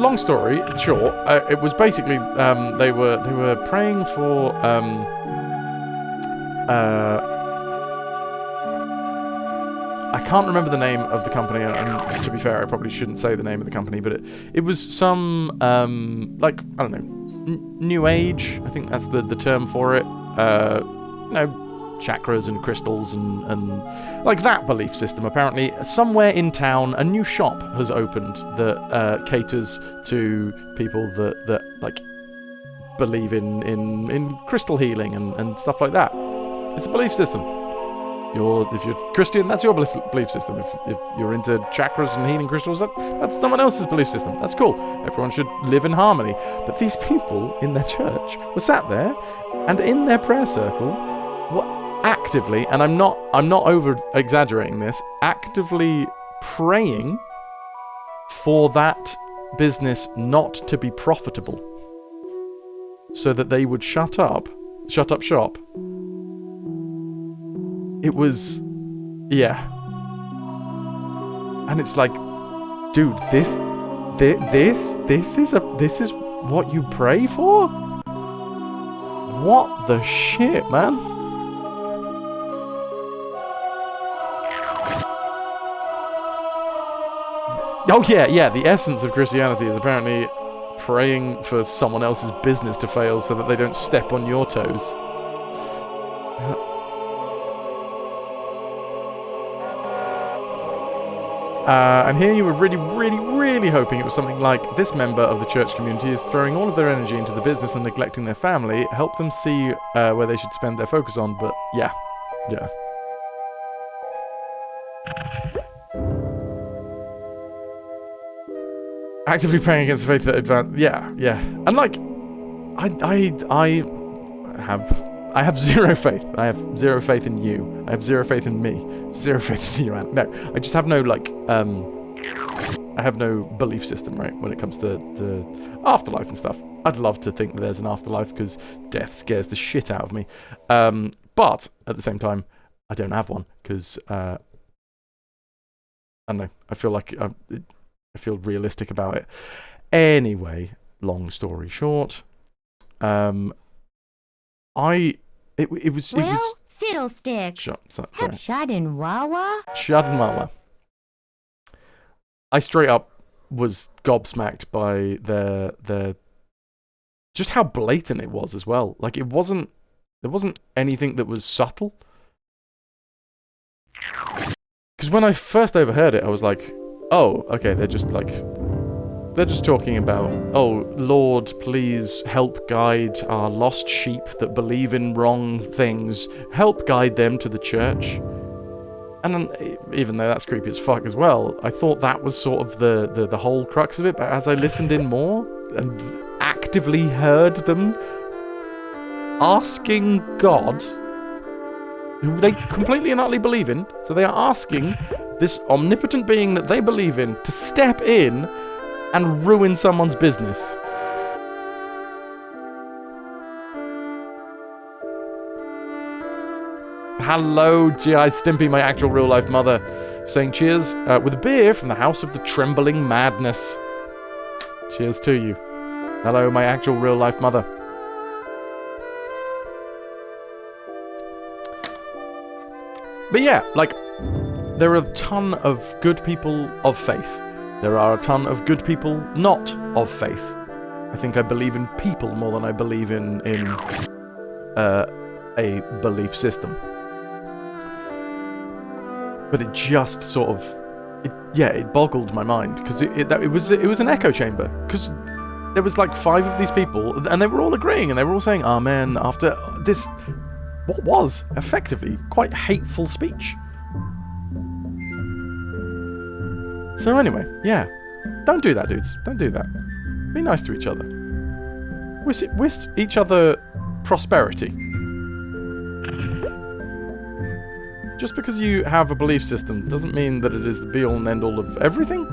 S1: Long story short, it was basically they were praying for I can't remember the name of the company, and to be fair, I probably shouldn't say the name of the company, but it was some like, I don't know, new age, I think that's the term for it. You know, chakras and crystals and like that belief system. Apparently, somewhere in town, a new shop has opened that caters to people that like believe in crystal healing and stuff like that. It's a belief system. If you're Christian, that's your belief system. If you're into chakras and healing crystals, that's someone else's belief system. That's cool. Everyone should live in harmony. But these people in their church were sat there, and in their prayer circle were actively, and I'm not over exaggerating this, actively praying for that business not to be profitable, so that they would shut up shop. It was, yeah. And it's like, dude, this is what you pray for? What the shit, man? Oh yeah, the essence of Christianity is apparently praying for someone else's business to fail so that they don't step on your toes. And here you were really, really, really hoping it was something like, this member of the church community is throwing all of their energy into the business and neglecting their family. Help them see where they should spend their focus on, but yeah. Actively praying against the faith that advance. Yeah. And like, I have I have zero faith. I have zero faith in you. I have zero faith in me. Zero faith in you, Anne. No, I just have no, like, I have no belief system, right, when it comes to afterlife and stuff. I'd love to think that there's an afterlife, because death scares the shit out of me. But, at the same time, I don't have one, because, I don't know, I feel like, I feel realistic about it. Anyway, long story short, it was
S5: fiddlesticks.
S1: Sorry.
S5: Shadinwawa?
S1: I straight up was gobsmacked by their just how blatant it was as well. Like, there wasn't anything that was subtle. Because when I first overheard it, I was like, oh, okay, they're just talking about, oh, Lord, please help guide our lost sheep that believe in wrong things. Help guide them to the church. And then, even though that's creepy as fuck as well, I thought that was sort of the whole crux of it. But as I listened in more and actively heard them asking God, who they completely and utterly believe in, so they are asking this omnipotent being that they believe in to step in and ruin someone's business. Hello, G.I. Stimpy, my actual real-life mother, saying cheers with a beer from the House of the Trembling Madness. Cheers to you. Hello, my actual real-life mother. But yeah, like, there are a ton of good people of faith. There are a ton of good people not of faith. I think I believe in people more than I believe in a belief system. But it just sort of, it boggled my mind, because it was an echo chamber, because there was like 5 of these people, and they were all agreeing, and they were all saying amen after this, what was effectively quite hateful speech. So anyway, yeah, don't do that, dudes. Don't do that. Be nice to each other. Wish each other prosperity. Just because you have a belief system doesn't mean that it is the be-all and end-all of everything.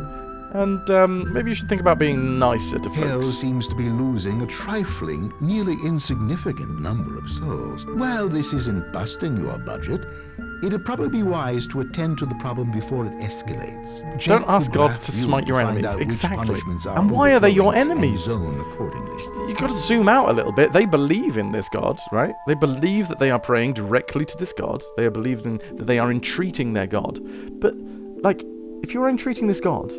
S1: And maybe you should think about being nicer to folks.
S6: Hell seems to be losing a trifling, nearly insignificant number of souls. While this isn't busting your budget, it'd probably be wise to attend to the problem before it escalates.
S1: Don't ask God to smite your enemies. Exactly. And why are they your enemies? You've got to zoom out a little bit. They believe in this God, right? They believe that they are praying directly to this God. They believe that they are entreating their God. But, like, if you're entreating this God,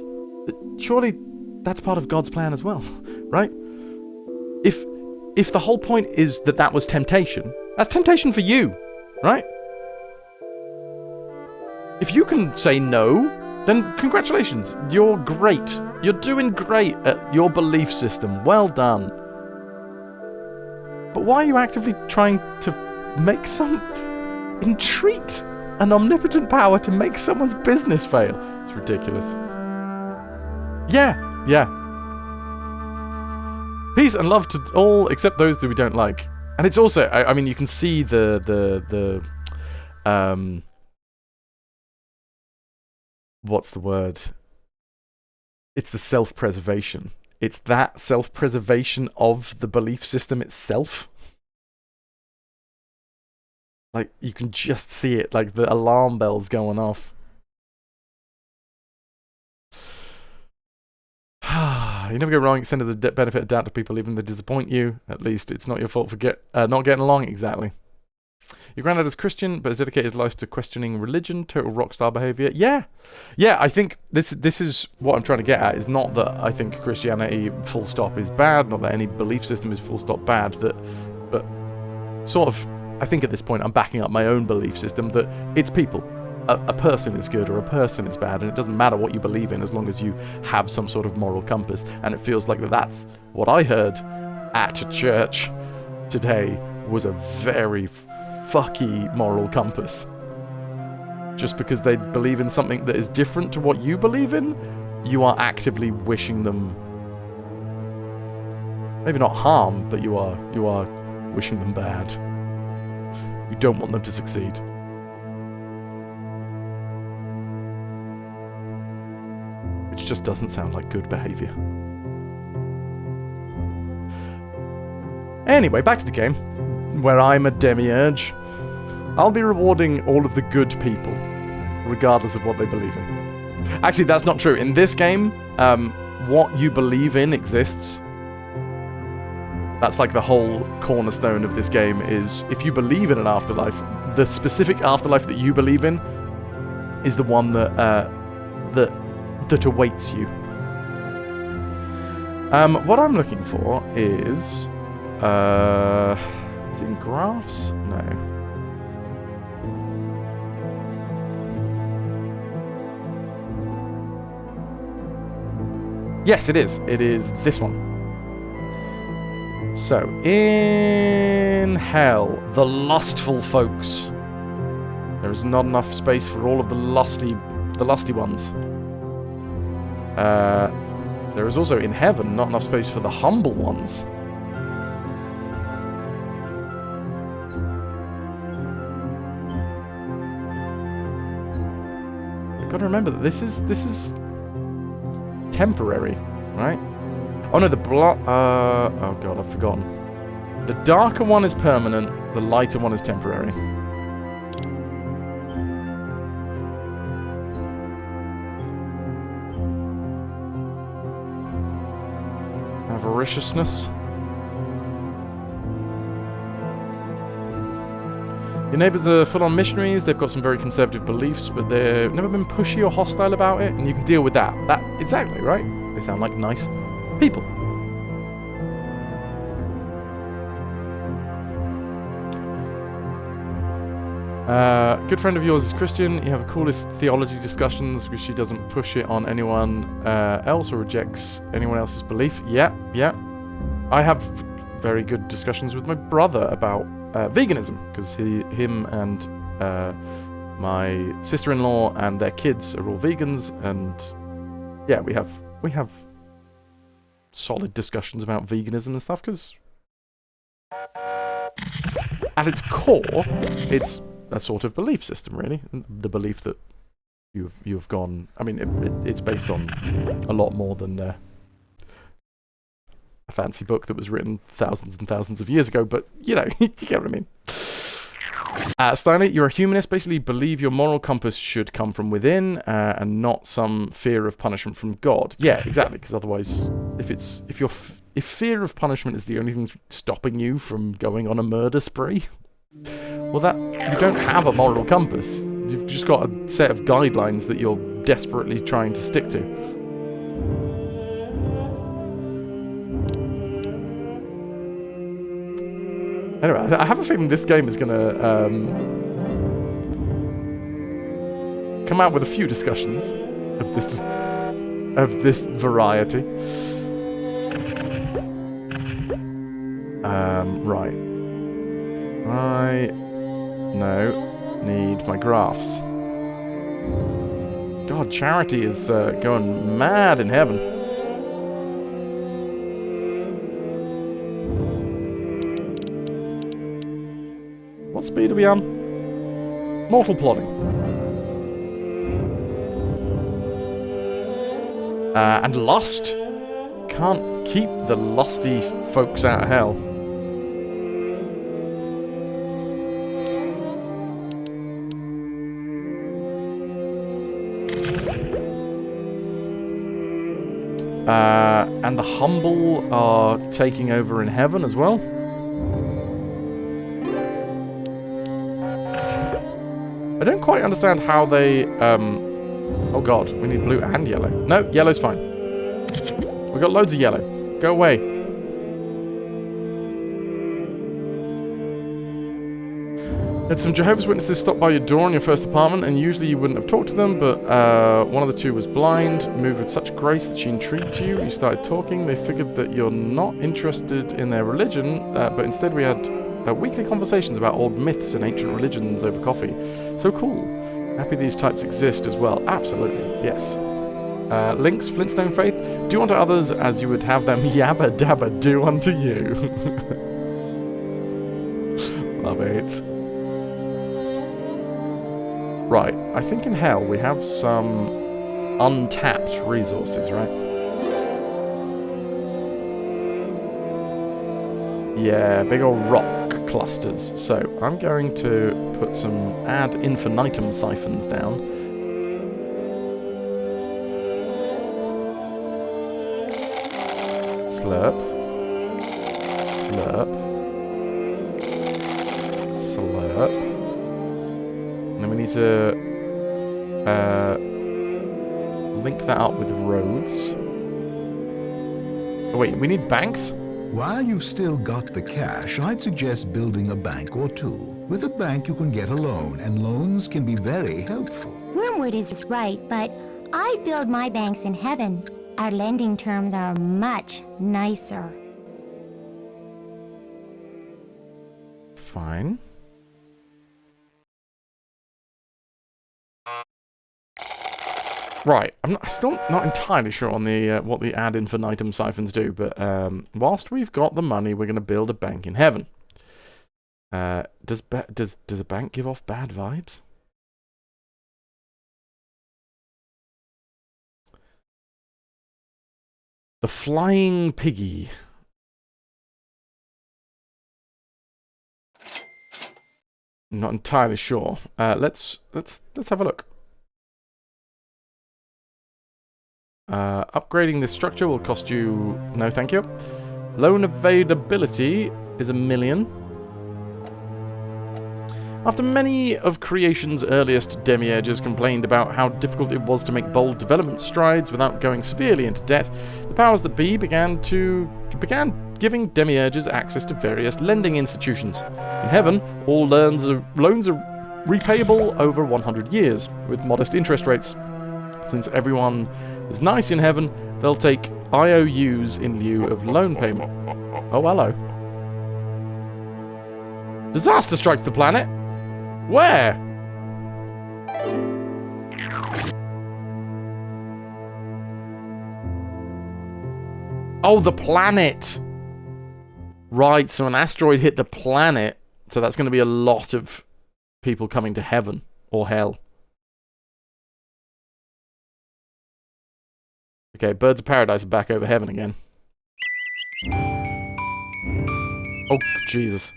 S1: surely that's part of God's plan as well, right? If the whole point is that was temptation, that's temptation for you, right? If you can say no, then congratulations, you're great. You're doing great at your belief system. Well done. But why are you actively trying to entreat an omnipotent power to make someone's business fail? It's ridiculous. Yeah. Peace and love to all except those that we don't like. And it's also, I mean, you can see what's the word? It's the self-preservation. It's that self-preservation of the belief system itself. Like, you can just see it, like the alarm bells going off. You never go wrong extending the benefit of doubt to people even if they disappoint you. At least it's not your fault for not getting along. Exactly. Your granddad is Christian, but has dedicated his life to questioning religion, total rockstar behavior. Yeah, I think this is what I'm trying to get at, is not that I think Christianity full stop is bad, not that any belief system is full stop bad, but sort of, I think at this point I'm backing up my own belief system that it's people. A person is good or a person is bad, and it doesn't matter what you believe in as long as you have some sort of moral compass. And it feels like that's what I heard at church today, was a very fucky moral compass. Just because they believe in something that is different to what you believe in, you are actively wishing them, maybe not harm, but you are wishing them bad. You don't want them to succeed. Which just doesn't sound like good behaviour. Anyway, back to the game, where I'm a demiurge. I'll be rewarding all of the good people, regardless of what they believe in. Actually, that's not true. In this game, what you believe in exists. That's like the whole cornerstone of this game is, if you believe in an afterlife, the specific afterlife that you believe in is the one that that awaits you. What I'm looking for is it in graphs? No. Yes, it is. It is this one. So, in hell, the lustful folks. There is not enough space for all of the lusty ones. There is also in heaven not enough space for the humble ones. You've got to remember that this is temporary, right? Oh no, oh god, I've forgotten. The darker one is permanent, the lighter one is temporary. Avariciousness. Your neighbours are full-on missionaries, they've got some very conservative beliefs, but they've never been pushy or hostile about it, and you can deal with that. Exactly, right? They sound like nice people. Good friend of yours is Christian. You have the coolest theology discussions because she doesn't push it on anyone else or rejects anyone else's belief. Yeah. I have very good discussions with my brother about veganism because him and my sister-in-law and their kids are all vegans, and yeah, we have solid discussions about veganism and stuff because at its core, it's a sort of belief system, really. The belief that you've gone. I mean, it's based on a lot more than a fancy book that was written thousands and thousands of years ago. But you know, you get what I mean. Steiner, you're a humanist. Basically, believe your moral compass should come from within, and not some fear of punishment from God. Yeah, exactly. Because otherwise, if fear of punishment is the only thing stopping you from going on a murder spree, well, you don't have a moral compass. You've just got a set of guidelines that you're desperately trying to stick to. Anyway, I have a feeling this game is going to come out with a few discussions of this variety. Right. I need my graphs. God, Charity is going mad in heaven. What speed are we on? Mortal plodding. And lust. Can't keep the lusty folks out of hell. And the humble are taking over in heaven as well. I don't quite understand how they, oh god, we need blue and yellow. No, yellow's fine. We got loads of yellow. Go away. Had some Jehovah's Witnesses stop by your door in your first apartment, and usually you wouldn't have talked to them, but one of the two was blind, moved with such grace that she intrigued you. You started talking. They figured that you're not interested in their religion, but instead we had weekly conversations about old myths and ancient religions over coffee. So cool. Happy these types exist as well. Absolutely, yes. Links, Flintstone faith. Do unto others as you would have them yabba dabba do unto you. Love it. Right, I think in hell we have some untapped resources, right? Yeah, big old rock clusters. So I'm going to put some ad infinitum siphons down. Slurp. Slurp. Slurp. And then we need to link that up with roads. Oh, wait, we need banks?
S6: While you've still got the cash, I'd suggest building a bank or two. With a bank, you can get a loan, and loans can be very helpful.
S5: Wormwood is right, but I'd build my banks in heaven. Our lending terms are much nicer.
S1: Fine. Right, I'm still not entirely sure on the what the ad infinitum siphons do, but whilst we've got the money, we're going to build a bank in heaven. Does a bank give off bad vibes? The Flying Piggy. I'm not entirely sure. Let's have a look. Upgrading this structure will cost you... No, thank you. Loan availability is 1 million. After many of creation's earliest demiurges complained about how difficult it was to make bold development strides without going severely into debt, the powers that be began giving demiurges access to various lending institutions. In heaven, all loans are repayable over 100 years, with modest interest rates. Since everyone is nice in heaven, they'll take IOUs in lieu of loan payment. Oh, hello. Disaster strikes the planet. Where? Oh, the planet. Right, so an asteroid hit the planet. So that's going to be a lot of people coming to heaven or hell. Okay, birds of paradise are back over heaven again. Oh, Jesus.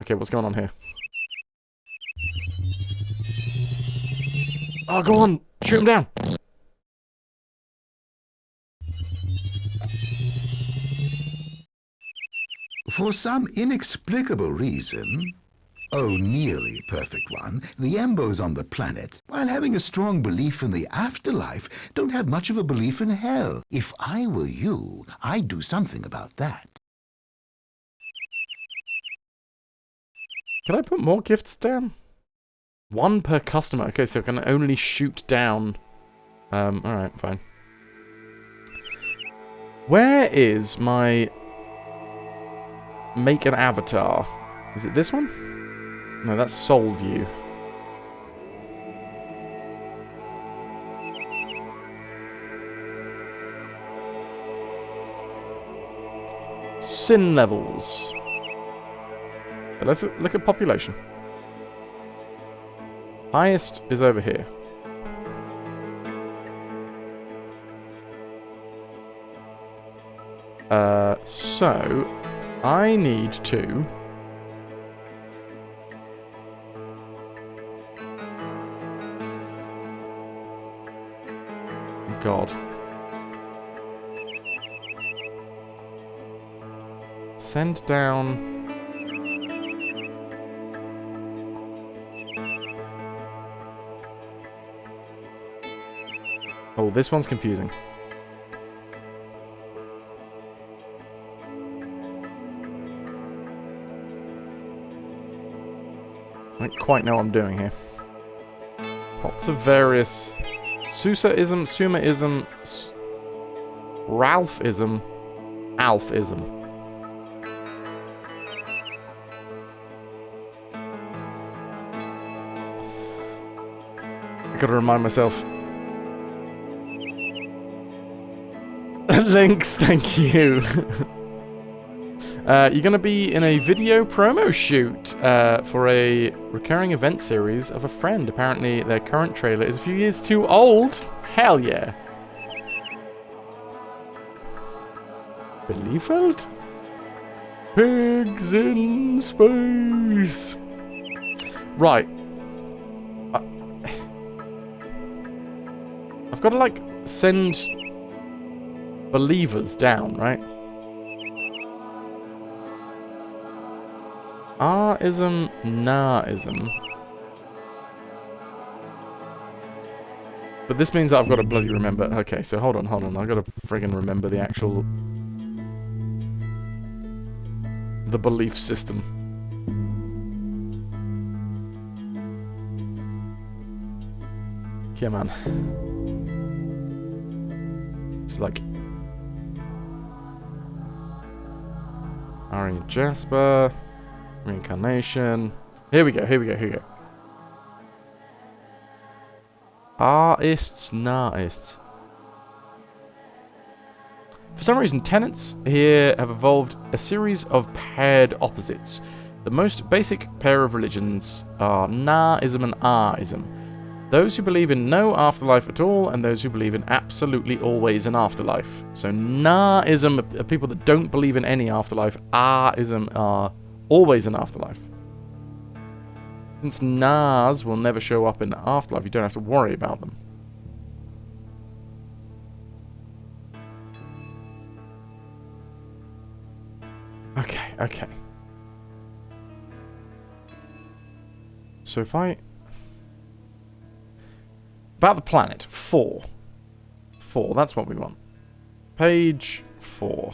S1: Okay, what's going on here? Oh, go on. Shoot him down.
S6: For some inexplicable reason, oh, nearly perfect one, the Embos on the planet, while having a strong belief in the afterlife, don't have much of a belief in hell. If I were you, I'd do something about that.
S1: Can I put more gifts down? 1 per customer. Okay, so I can only shoot down. Alright, fine. Where is my... Make an avatar? Is it this one? No, that's Soul View. Sin levels. Let's look at population. Highest is over here. So I need to... God. Send down... Oh, this one's confusing. I don't quite know what I'm doing here. Lots of various... Susaism, Sumaism, Ralphism, Alphism. I gotta remind myself. Links, thank you. You're going to be in a video promo shoot for a recurring event series of a friend. Apparently, their current trailer is a few years too old. Hell yeah. Bielefeld? Pigs in space. Right. I've got to, like, send believers down, right? R-ism, nah-ism. But this means that I've got to bloody remember. Okay, so hold on. I've got to friggin' remember the actual... the belief system. Come on. It's like... Ari and Jasper... Reincarnation. Here we go. Arists, nahists. For some reason, tenets here have evolved a series of paired opposites. The most basic pair of religions are nahism and ahism. Those who believe in no afterlife at all, and those who believe in absolutely always an afterlife. So nahism are people that don't believe in any afterlife. Ahism are always an afterlife. Since Nas will never show up in the afterlife, you don't have to worry about them. Okay. So if I... About the planet. 4. 4, that's what we want. Page 4.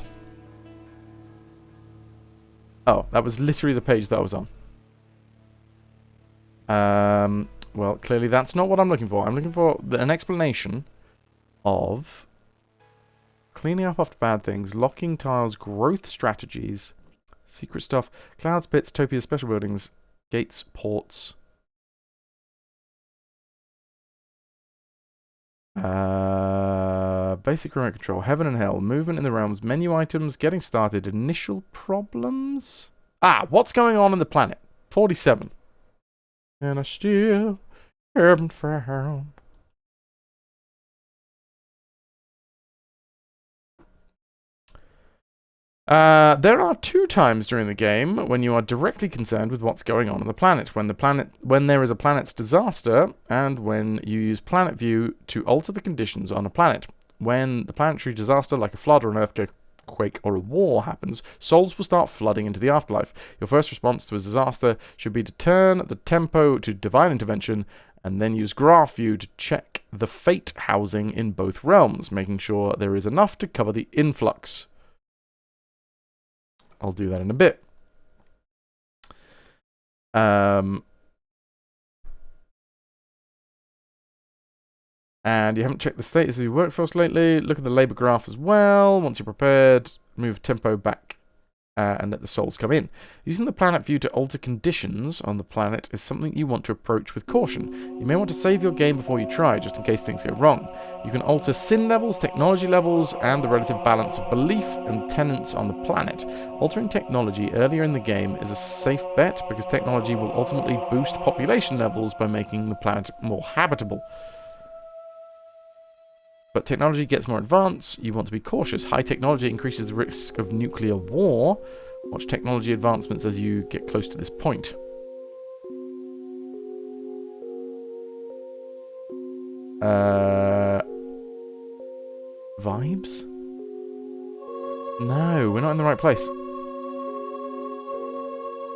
S1: Oh, that was literally the page that I was on. Well, clearly that's not what I'm looking for. I'm looking for an explanation of cleaning up after bad things, locking tiles, growth strategies, secret stuff, clouds, pits, topias, special buildings, gates, ports. Basic remote control, heaven and hell, movement in the realms, menu items, getting started, initial problems. What's going on the planet? 47. And I still haven't found. There are 2 times during the game when you are directly concerned with what's going on the planet. When there is a planet's disaster, and when you use Planet View to alter the conditions on a planet. When the planetary disaster, like a flood or an earthquake or a war, happens, souls will start flooding into the afterlife. Your first response to a disaster should be to turn the tempo to divine intervention, and then use Graph View to check the fate housing in both realms, making sure there is enough to cover the influx. I'll do that in a bit. And you haven't checked the status of your workforce lately. Look at the labor graph as well. Once you're prepared, move tempo back and let the souls come in. Using the planet view to alter conditions on the planet is something you want to approach with caution. You may want to save your game before you try, just in case things go wrong. You can alter sin levels, technology levels, and the relative balance of belief and tenets on the planet. Altering technology earlier in the game is a safe bet because technology will ultimately boost population levels by making the planet more habitable. But technology gets more advanced, you want to be cautious. High technology increases the risk of nuclear war. Watch technology advancements as you get close to this point. Vibes? No, we're not in the right place.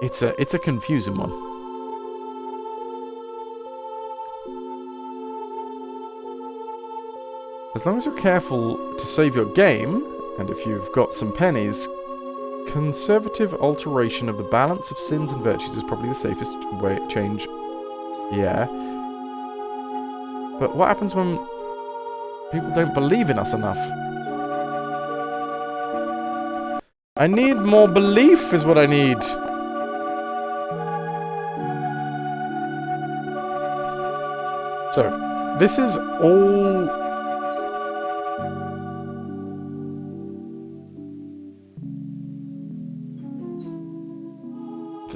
S1: It's a confusing one. As long as you're careful to save your game, and if you've got some pennies, conservative alteration of the balance of sins and virtues is probably the safest way change. Yeah. But what happens when people don't believe in us enough? I need more belief is what I need. So, this is all...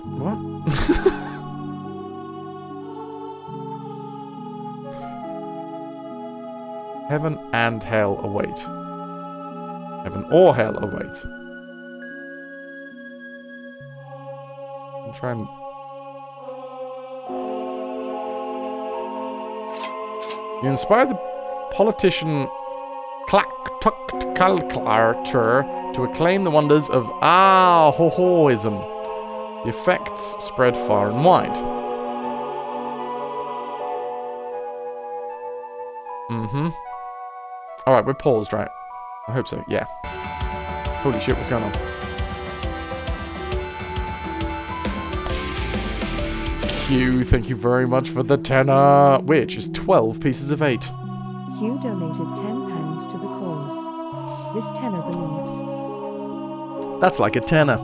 S1: What? Heaven and hell await. Heaven or hell await. I'm trying. You inspired the politician Clack-Tuck-Calclarcher to acclaim the wonders of ho-hoism. The effects spread far and wide. Alright, we're paused, right? I hope so, yeah. Holy shit, what's going on? Q, thank you very much for the tenner, which is 12 pieces of 8.
S2: Hugh donated £10 to the cause. This tenor believes.
S1: That's like a tenner.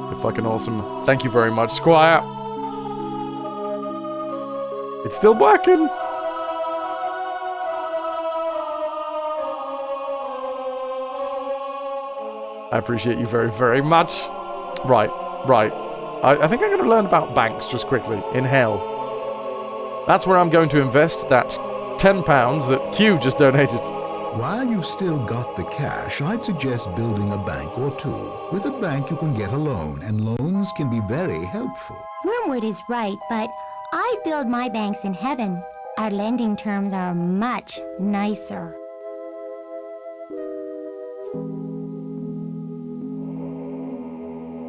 S1: You're fucking awesome. Thank you very much, Squire. It's still working. I appreciate you very, very much. Right. I think I'm going to learn about banks just quickly in hell. That's where I'm going to invest that £10 that Q just donated.
S6: While you've still got the cash, I'd suggest building a bank or two. With a bank, you can get a loan, and loans can be very helpful.
S5: Wormwood is right, but I'd build my banks in heaven. Our lending terms are much nicer.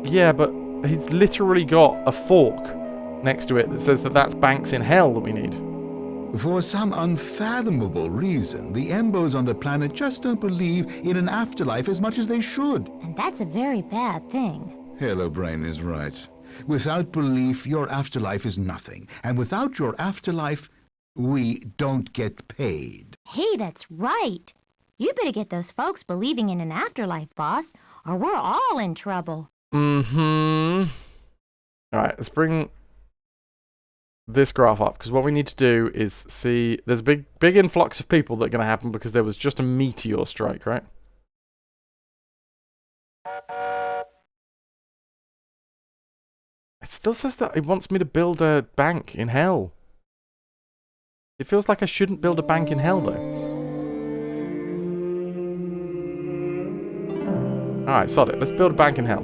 S1: Yeah, but he's literally got a fork next to it that says that that's banks in hell that we need.
S6: For some unfathomable reason, the Embos on the planet just don't believe in an afterlife as much as they should.
S5: And that's a very bad thing.
S6: Hello Brain is right. Without belief, your afterlife is nothing. And without your afterlife, we don't get paid.
S5: Hey, that's right. You better get those folks believing in an afterlife, boss, or we're all in trouble.
S1: Alright, let's bring this graph up, because what we need to do is see... There's a big influx of people that are going to happen because there was just a meteor strike, right? It still says that it wants me to build a bank in hell. It feels like I shouldn't build a bank in hell, though. Alright, sod it. Let's build a bank in hell.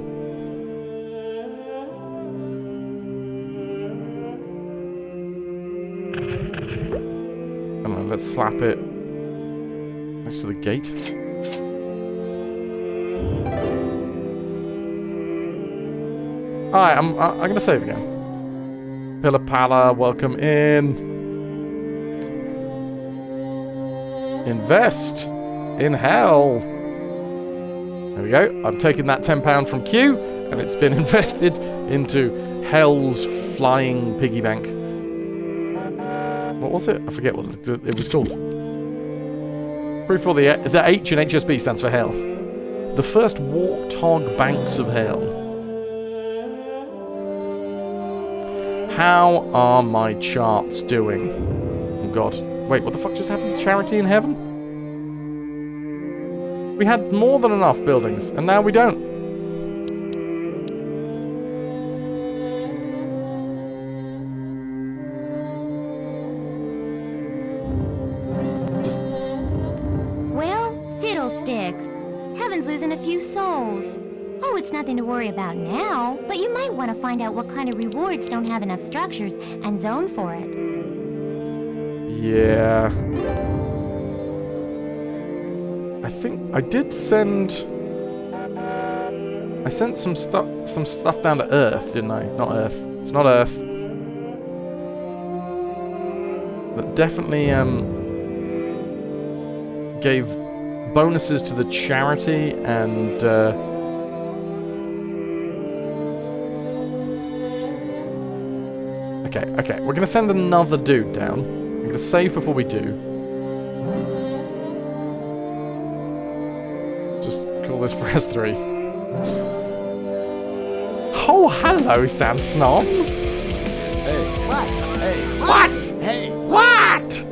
S1: Come on, let's slap it next to the gate. Alright, I'm gonna save again. Pillar Pala, welcome in. Invest in hell. There we go. I'm taking that £10 from Q, and it's been invested into hell's flying piggy bank. What was it? I forget what it was called. Pretty sure the H in HSB stands for hell. The first warthog banks of hell. How are my charts doing? Oh god. Wait, what the fuck just happened? Charity in heaven? We had more than enough buildings, and now we don't.
S5: Well, fiddlesticks. Heaven's losing a few souls. Oh, it's nothing to worry about now, but you might want to find out what kind of rewards don't have enough structures and zone for it.
S1: Yeah. I think I did send... I sent some stuff down to Earth, didn't I? Not Earth. It's not Earth. That definitely gave bonuses to the charity and Okay, we're gonna send another dude down. I'm gonna save before we do. Just call this FrasWhar. Oh, hello, Sansnom.
S4: Hey. What? Hey.
S1: What?
S4: Hey.
S1: What?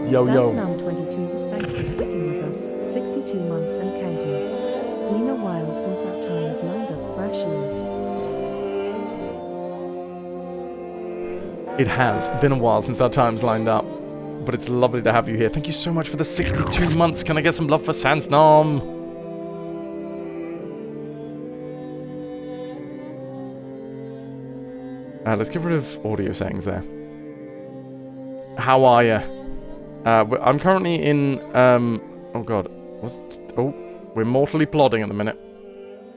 S1: Yo.
S2: Sansnam 22, thanks for sticking with us. 62 months and counting. We been a while since our times lined up, FrasWhar.
S1: It has been a while since our times lined up, but it's lovely to have you here. Thank you so much for the 62 months. Can I get some love for Sandstorm? Let's get rid of audio settings there. How are ya? I'm currently in, oh god. We're mortally plodding at the minute.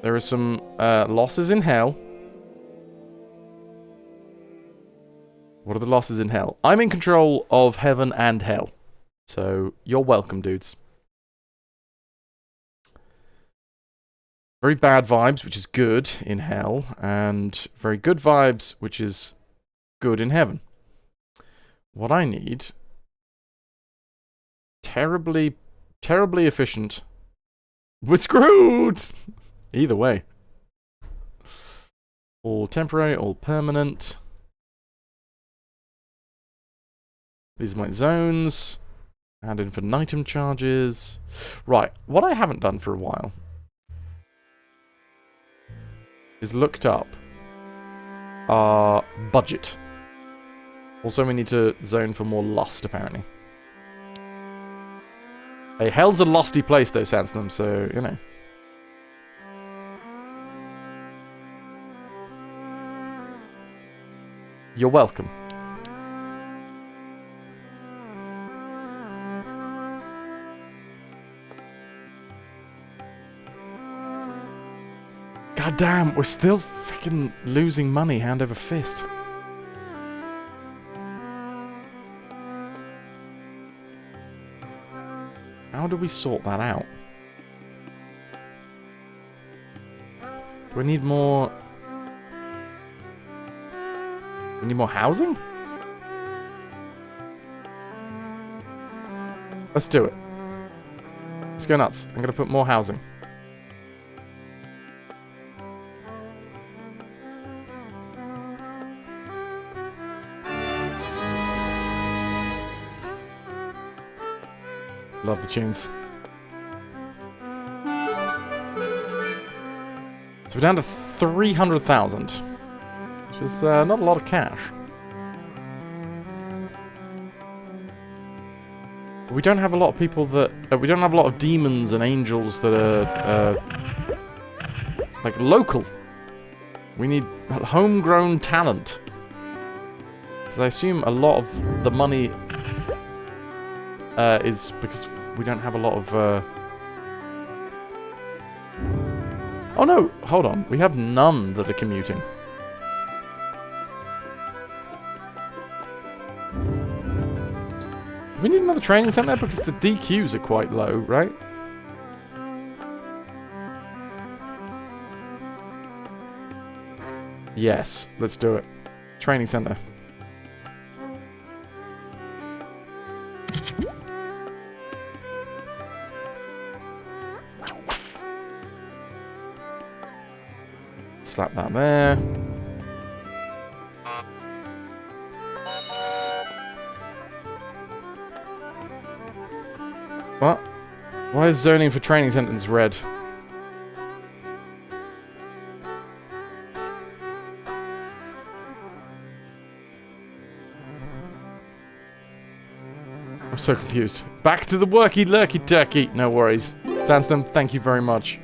S1: There are some, losses in hell. What are the losses in hell? I'm in control of heaven and hell. So, you're welcome, dudes. Very bad vibes, which is good in hell, and very good vibes, which is good in heaven. What I need... Terribly efficient. We're screwed! Either way. All temporary, all permanent. These are my zones. Add infinitum charges. Right, what I haven't done for a while is looked up our budget. Also, we need to zone for more lust, apparently. Hey, hell's a lusty place, though, Sandstorm, so, you know. You're welcome. God damn, we're still freaking losing money hand over fist. How do we sort that out? Do we need more... We need more housing? Let's do it. Let's go nuts. I'm gonna put more housing. Love the tunes. So we're down to 300,000, which is not a lot of cash. We don't have a lot of people that... we don't have a lot of demons and angels that are like local. We need homegrown talent. Because I assume a lot of the money is because we don't have a lot of... Oh no, hold on. We have none that are commuting. Do we need another training center? Because the DQs are quite low, right? Yes, let's do it. Training center. Slap that there. What? Why is zoning for training sentence red? I'm so confused. Back to the worky lurky turkey. No worries. Sandstorm, thank you very much.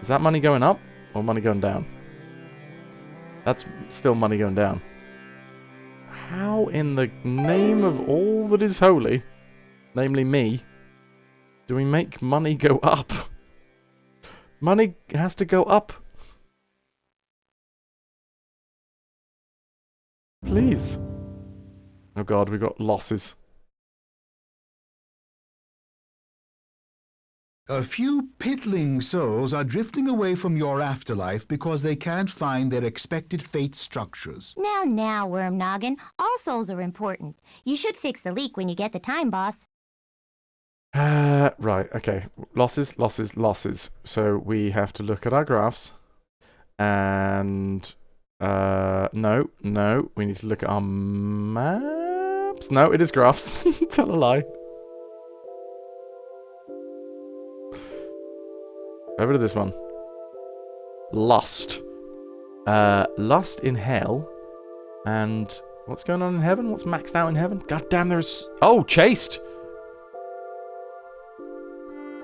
S1: Is that money going up? Or money going down? That's still money going down. How in the name of all that is holy, namely me, do we make money go up? Money has to go up. Please. Oh god, we got losses.
S6: A few piddling souls are drifting away from your afterlife because they can't find their expected fate structures.
S5: Now, Worm Noggin. All souls are important. You should fix the leak when you get the time, boss.
S1: Right, okay. Losses. So we have to look at our graphs. And... no. We need to look at our maps. No, it is graphs. Tell a lie. Over to this one. Lust. Lust in hell. And what's going on in heaven? What's maxed out in heaven? God damn, there's... Oh, chaste!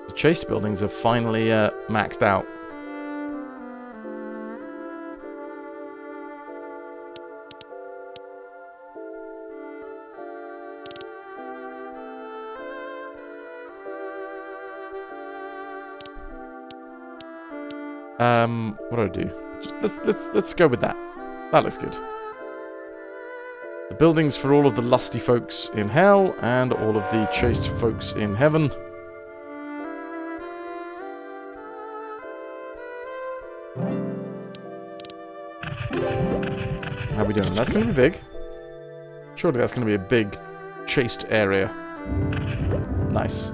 S1: The chaste buildings are finally maxed out. What do I do? Just, let's go with that. That looks good. The buildings for all of the lusty folks in hell and all of the chaste folks in heaven. How are we doing? That's going to be big. Surely that's going to be a big chaste area. Nice.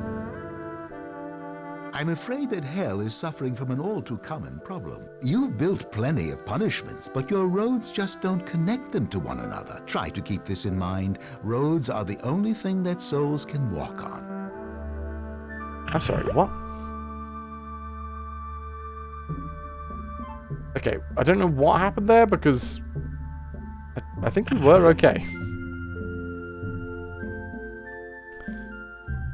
S6: I'm afraid that hell is suffering from an all-too-common problem. You've built plenty of punishments, but your roads just don't connect them to one another. Try to keep this in mind. Roads are the only thing that souls can walk on.
S1: I'm sorry, what? Okay, I don't know what happened there because I think we were okay.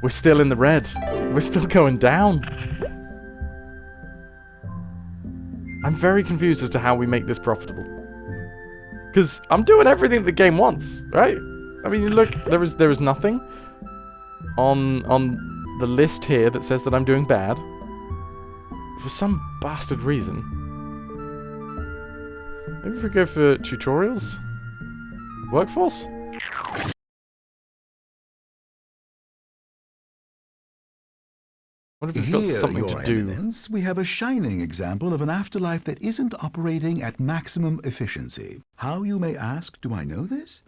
S1: We're still in the red. We're still going down. I'm very confused as to how we make this profitable. Because I'm doing everything the game wants, right? I mean, look, there is nothing on the list here that says that I'm doing bad. For some bastard reason. Maybe if we go for tutorials? Workforce? What if it's got something to do?
S6: Eminence, we have a shining example of an afterlife that isn't operating at maximum efficiency. How, you may ask, do I know this?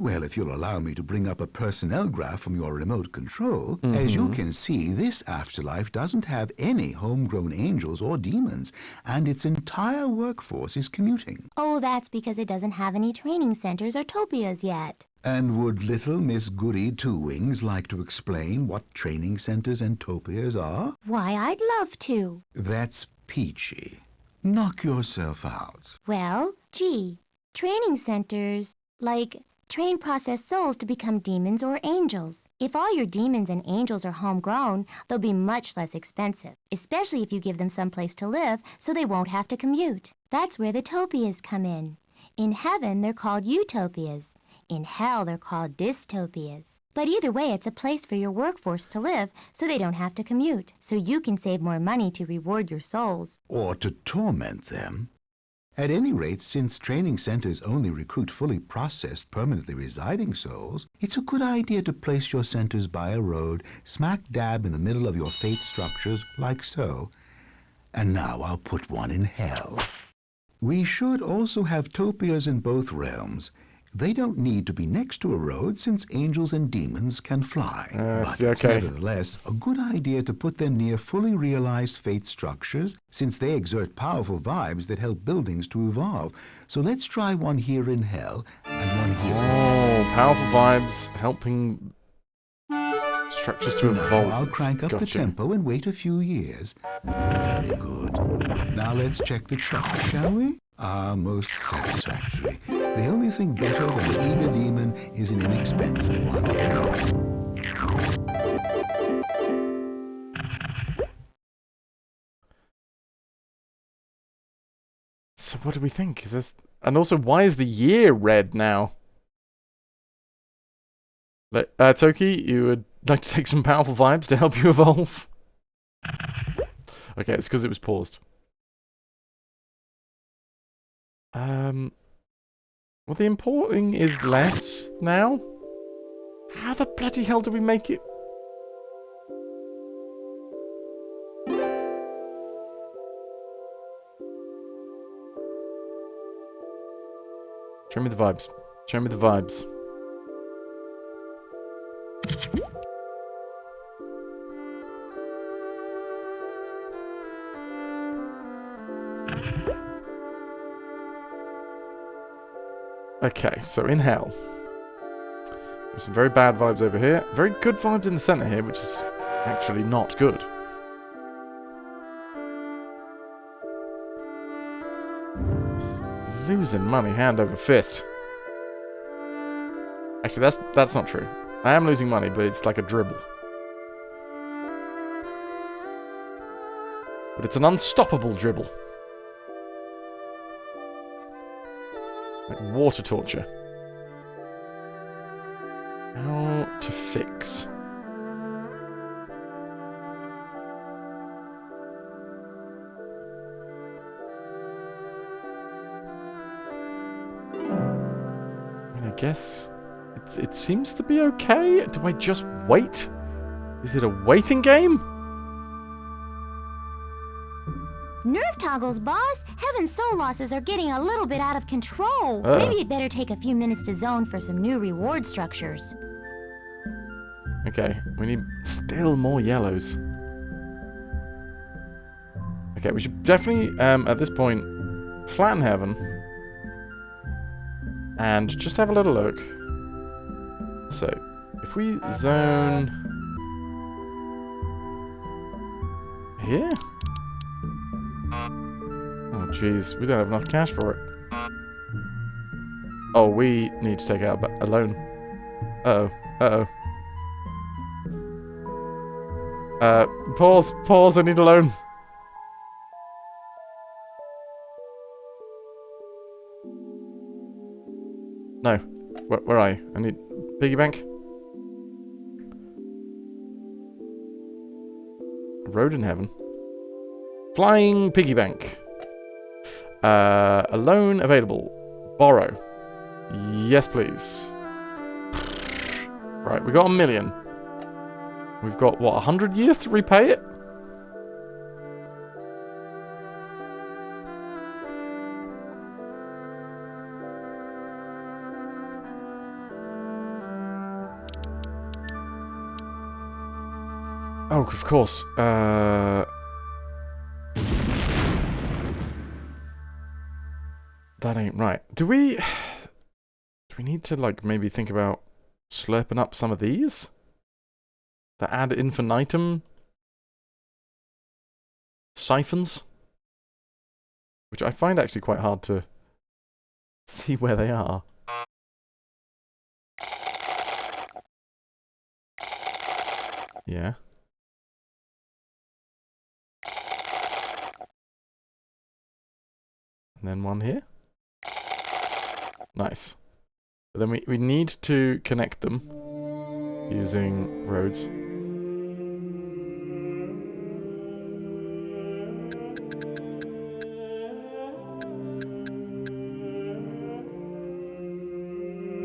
S6: Well, if you'll allow me to bring up a personnel graph from your remote control, as you can see, this afterlife doesn't have any homegrown angels or demons, and its entire workforce is commuting.
S5: Oh, that's because it doesn't have any training centers or topias yet.
S6: And would little Miss Goody Two Wings like to explain what training centers and topias are?
S5: Why, I'd love to.
S6: That's peachy. Knock yourself out.
S5: Well, gee, training centers, like, train processed souls to become demons or angels. If all your demons and angels are homegrown, they'll be much less expensive, especially if you give them someplace to live so they won't have to commute. That's where the topias come in. In heaven, they're called utopias. In hell, they're called dystopias. But either way, it's a place for your workforce to live so they don't have to commute, so you can save more money to reward your souls.
S6: Or to torment them. At any rate, since training centers only recruit fully processed, permanently residing souls, it's a good idea to place your centers by a road, smack dab in the middle of your fate structures, like so. And now I'll put one in hell. We should also have topias in both realms. They don't need to be next to a road since angels and demons can fly. But it's nevertheless a good idea to put them near fully realized fate structures since they exert powerful vibes that help buildings to evolve. So let's try one here in hell and one here in heaven.
S1: Oh, powerful vibes helping structures to evolve.
S6: Now I'll crank up the tempo and wait a few years. Very good. Now let's check the chart, shall we? Ah, most satisfactory. The only thing better than an eager demon is an inexpensive one.
S1: So what do we think? Is this... And also, why is the year red now? Toki, you would like to take some powerful vibes to help you evolve? Okay, it's because it was paused. Well, the importing is less now? How the bloody hell do we make it? Show me the vibes. Show me the vibes. Okay, so in hell. There's some very bad vibes over here. Very good vibes in the center here, which is actually not good. Losing money hand over fist. Actually, that's not true. I am losing money, but it's like a dribble. But it's an unstoppable dribble. Like water torture. How to fix? I guess it seems to be okay. Do I just wait? Is it a waiting game?
S5: Nerve toggles, boss. Heaven's soul losses are getting a little bit out of control. Maybe you'd better take a few minutes to zone for some new reward structures.
S1: Okay, we need still more yellows. Okay, we should definitely, at this point, flatten Heaven. And just have a little look. So, if we zone here? Oh, jeez, we don't have enough cash for it. Oh, we need to take out a loan. Uh-oh, uh-oh. Pause, I need a loan. No. Where are you? I need piggy bank. Road in Heaven. Flying piggy bank. A loan available. Borrow. Yes, please. Right, we got 1 million. We've got, what, 100 years to repay it? Oh, of course. That ain't right. Do we need to, like, maybe think about slurping up some of these? The ad infinitum siphons? Which I find actually quite hard to see where they are. Yeah. And then one here. Nice. But then we need to connect them using roads.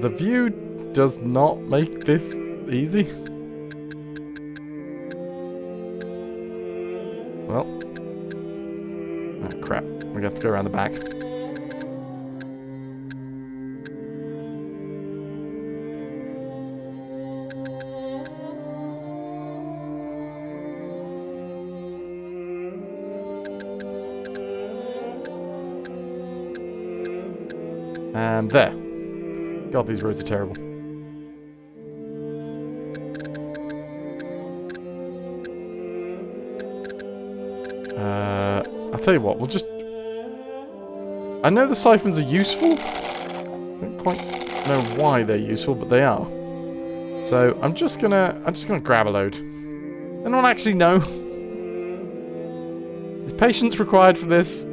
S1: The view does not make this easy. Well. Oh, crap. We have to go around the back. And there. God, these roads are terrible. I'll tell you what, we'll just... I know the siphons are useful. I don't quite know why they're useful, but they are. So I'm just gonna grab a load. Anyone actually know? Is patience required for this?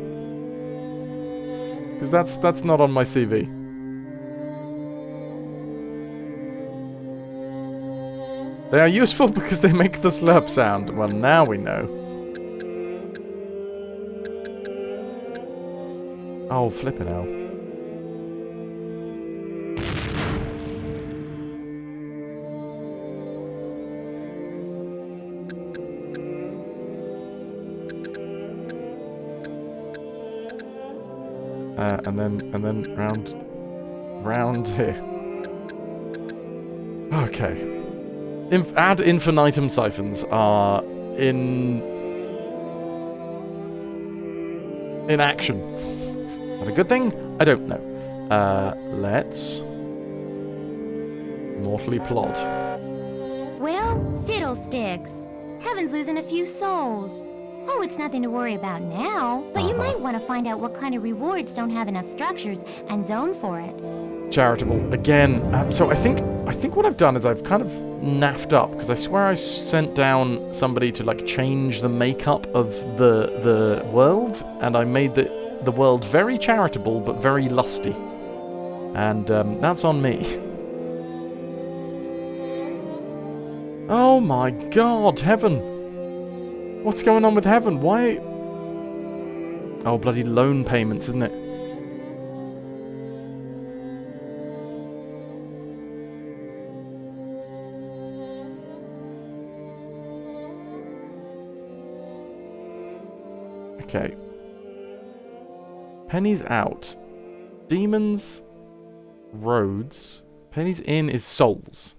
S1: Because that's not on my CV. They are useful because they make the slurp sound. Well, now we know. Oh, flippin' hell. And then round here. Okay. Ad infinitum siphons are in action. That a good thing? I don't know. Let's mortally plod.
S5: Well, fiddlesticks. Heaven's losing a few souls. Oh, it's nothing to worry about now, but you might want to find out what kind of rewards don't have enough structures and zone for it.
S1: Charitable again. So I think what I've done is I've kind of naffed up, because I swear I sent down somebody to like change the makeup of the world, and I made the world very charitable but very lusty, and that's on me. Oh my God, heaven! What's going on with heaven? Why? Oh, bloody loan payments, isn't it? Okay. Pennies out. Demons. Roads. Pennies in is souls.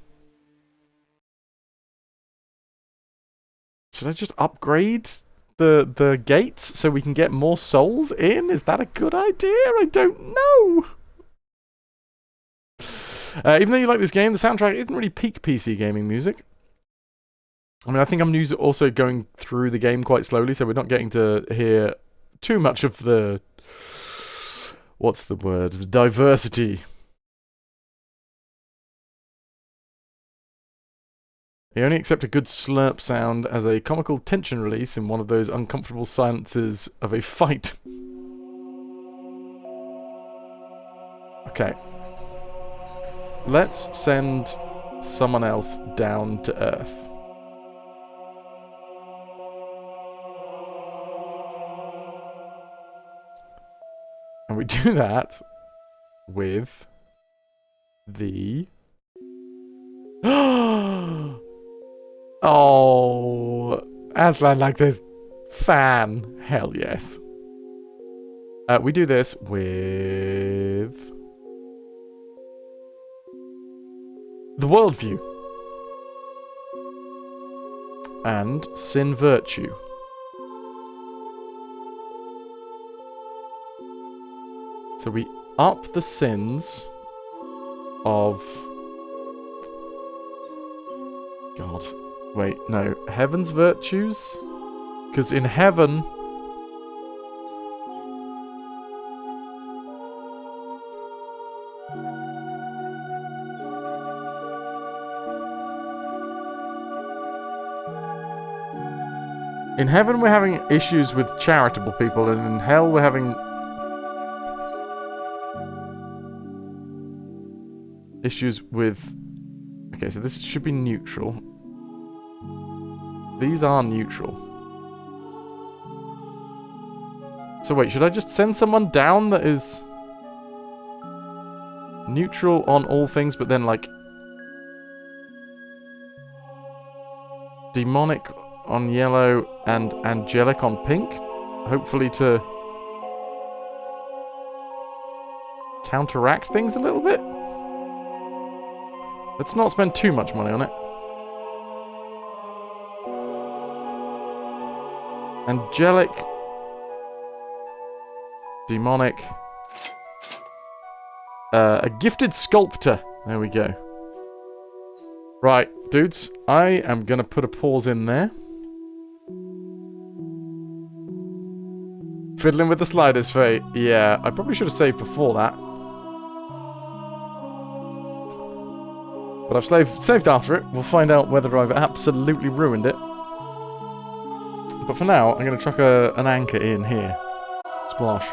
S1: Should I just upgrade the gates so we can get more souls in? Is that a good idea? I don't know. Even though you like this game, the soundtrack isn't really peak PC gaming music. I mean, I think I'm also going through the game quite slowly, so we're not getting to hear too much of the... What's the word? The diversity. You only accept a good slurp sound as a comical tension release in one of those uncomfortable silences of a fight. Okay. Let's send someone else down to Earth. And we do that with the... Oh, Aslan likes his fan. Hell yes. We do this with the worldview and sin virtue. So we up the sins of... God. Wait, no. Heaven's virtues? Because in heaven... In heaven we're having issues with charitable people, and in hell we're having... issues with... Okay, so this should be neutral. These are neutral. So wait, should I just send someone down that is... neutral on all things, but then like... demonic on yellow and angelic on pink? Hopefully to... counteract things a little bit? Let's not spend too much money on it. Angelic. Demonic. A gifted sculptor. There we go. Right, dudes. I am going to put a pause in there. Fiddling with the sliders, Faye. Yeah, I probably should have saved before that. But I've saved after it. We'll find out whether I've absolutely ruined it. But for now, I'm going to chuck an anchor in here. Splosh.